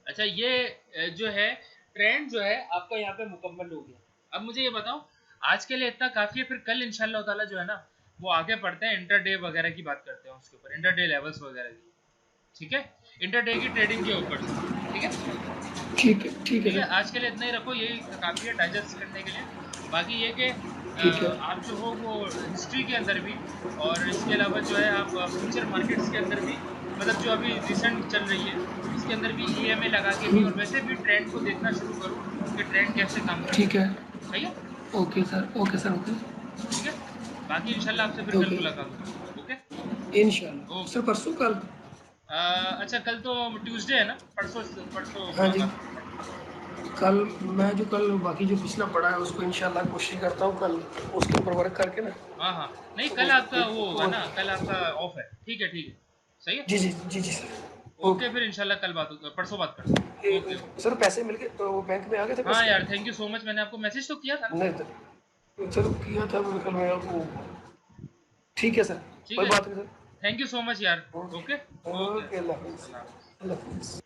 अच्छा, ये जो है ट्रेंड जो है आपका यहाँ पे मुकम्मल हो गया। अब मुझे ये बताओ, आज के लिए इतना काफ़ी है, फिर कल इंशाल्लाह ताला जो है ना वो आगे पढ़ते हैं, इंटरडे वगैरह की बात करते हैं, उसके ऊपर इंटरडे लेवल्स वगैरह की। ठीक है? इंटरडे की ट्रेडिंग के ऊपर से। ठीक है? ठीक है। ठीक है ठीक है, सर। आज के लिए इतना ही रखो, यही काफ़ी है डाइजेस्ट करने के लिए। बाकी ये कि ठीक है। आप जो हो वो हिस्ट्री के अंदर भी, और इसके अलावा जो है आप फ्यूचर मार्केट्स के अंदर भी, मतलब जो अभी रिसेंट चल रही है इसके अंदर भी ईएमए लगा के भी, और वैसे भी ट्रेंड को देखना शुरू करो कि ट्रेंड कैसे काम ठीक करता है। है। सही है? Okay sir. Okay sir. Okay. ठीक है? बाकी इंशाल्लाह आपसे फिर कल ओके। मुलाकात होगी। ओके? इंशाल्लाह ओके। सर, परसों कल। अच्छा कल तो ट्यूसडे है ना, परसों परसों हाँ जी, मुलाकात परसों। कल मैं जो कल बाकी जो पिछला पड़ा है उसको इंशाल्लाह कोशिश करता हूँ कल उसके ऊपर वर्क करके ना। हाँ हाँ, नहीं तो कल आपका वो होगा और ना, कल आपका ऑफ है, ठीक है ठीक है, सही है। जी जी जी जी सर। Okay, okay. फिर इंशाल्लाह कल बात हो, परसों बात करते हैं। Okay okay. सर पैसे मिल गए तो बैंक में आ गए थे हाँ पैसे? यार, थैंक यू सो मच, मैंने आपको मैसेज तो किया था ना। नहीं सर किया था मैंने कल मैं आपको। ठीक है सर, ठीक कोई है, बात नहीं sir. Thank you so much यार। Okay okay. ओके। ओके, अल्लाह हाफिज़। अल्लाह हाफिज़। अल्लाह हाफिज़।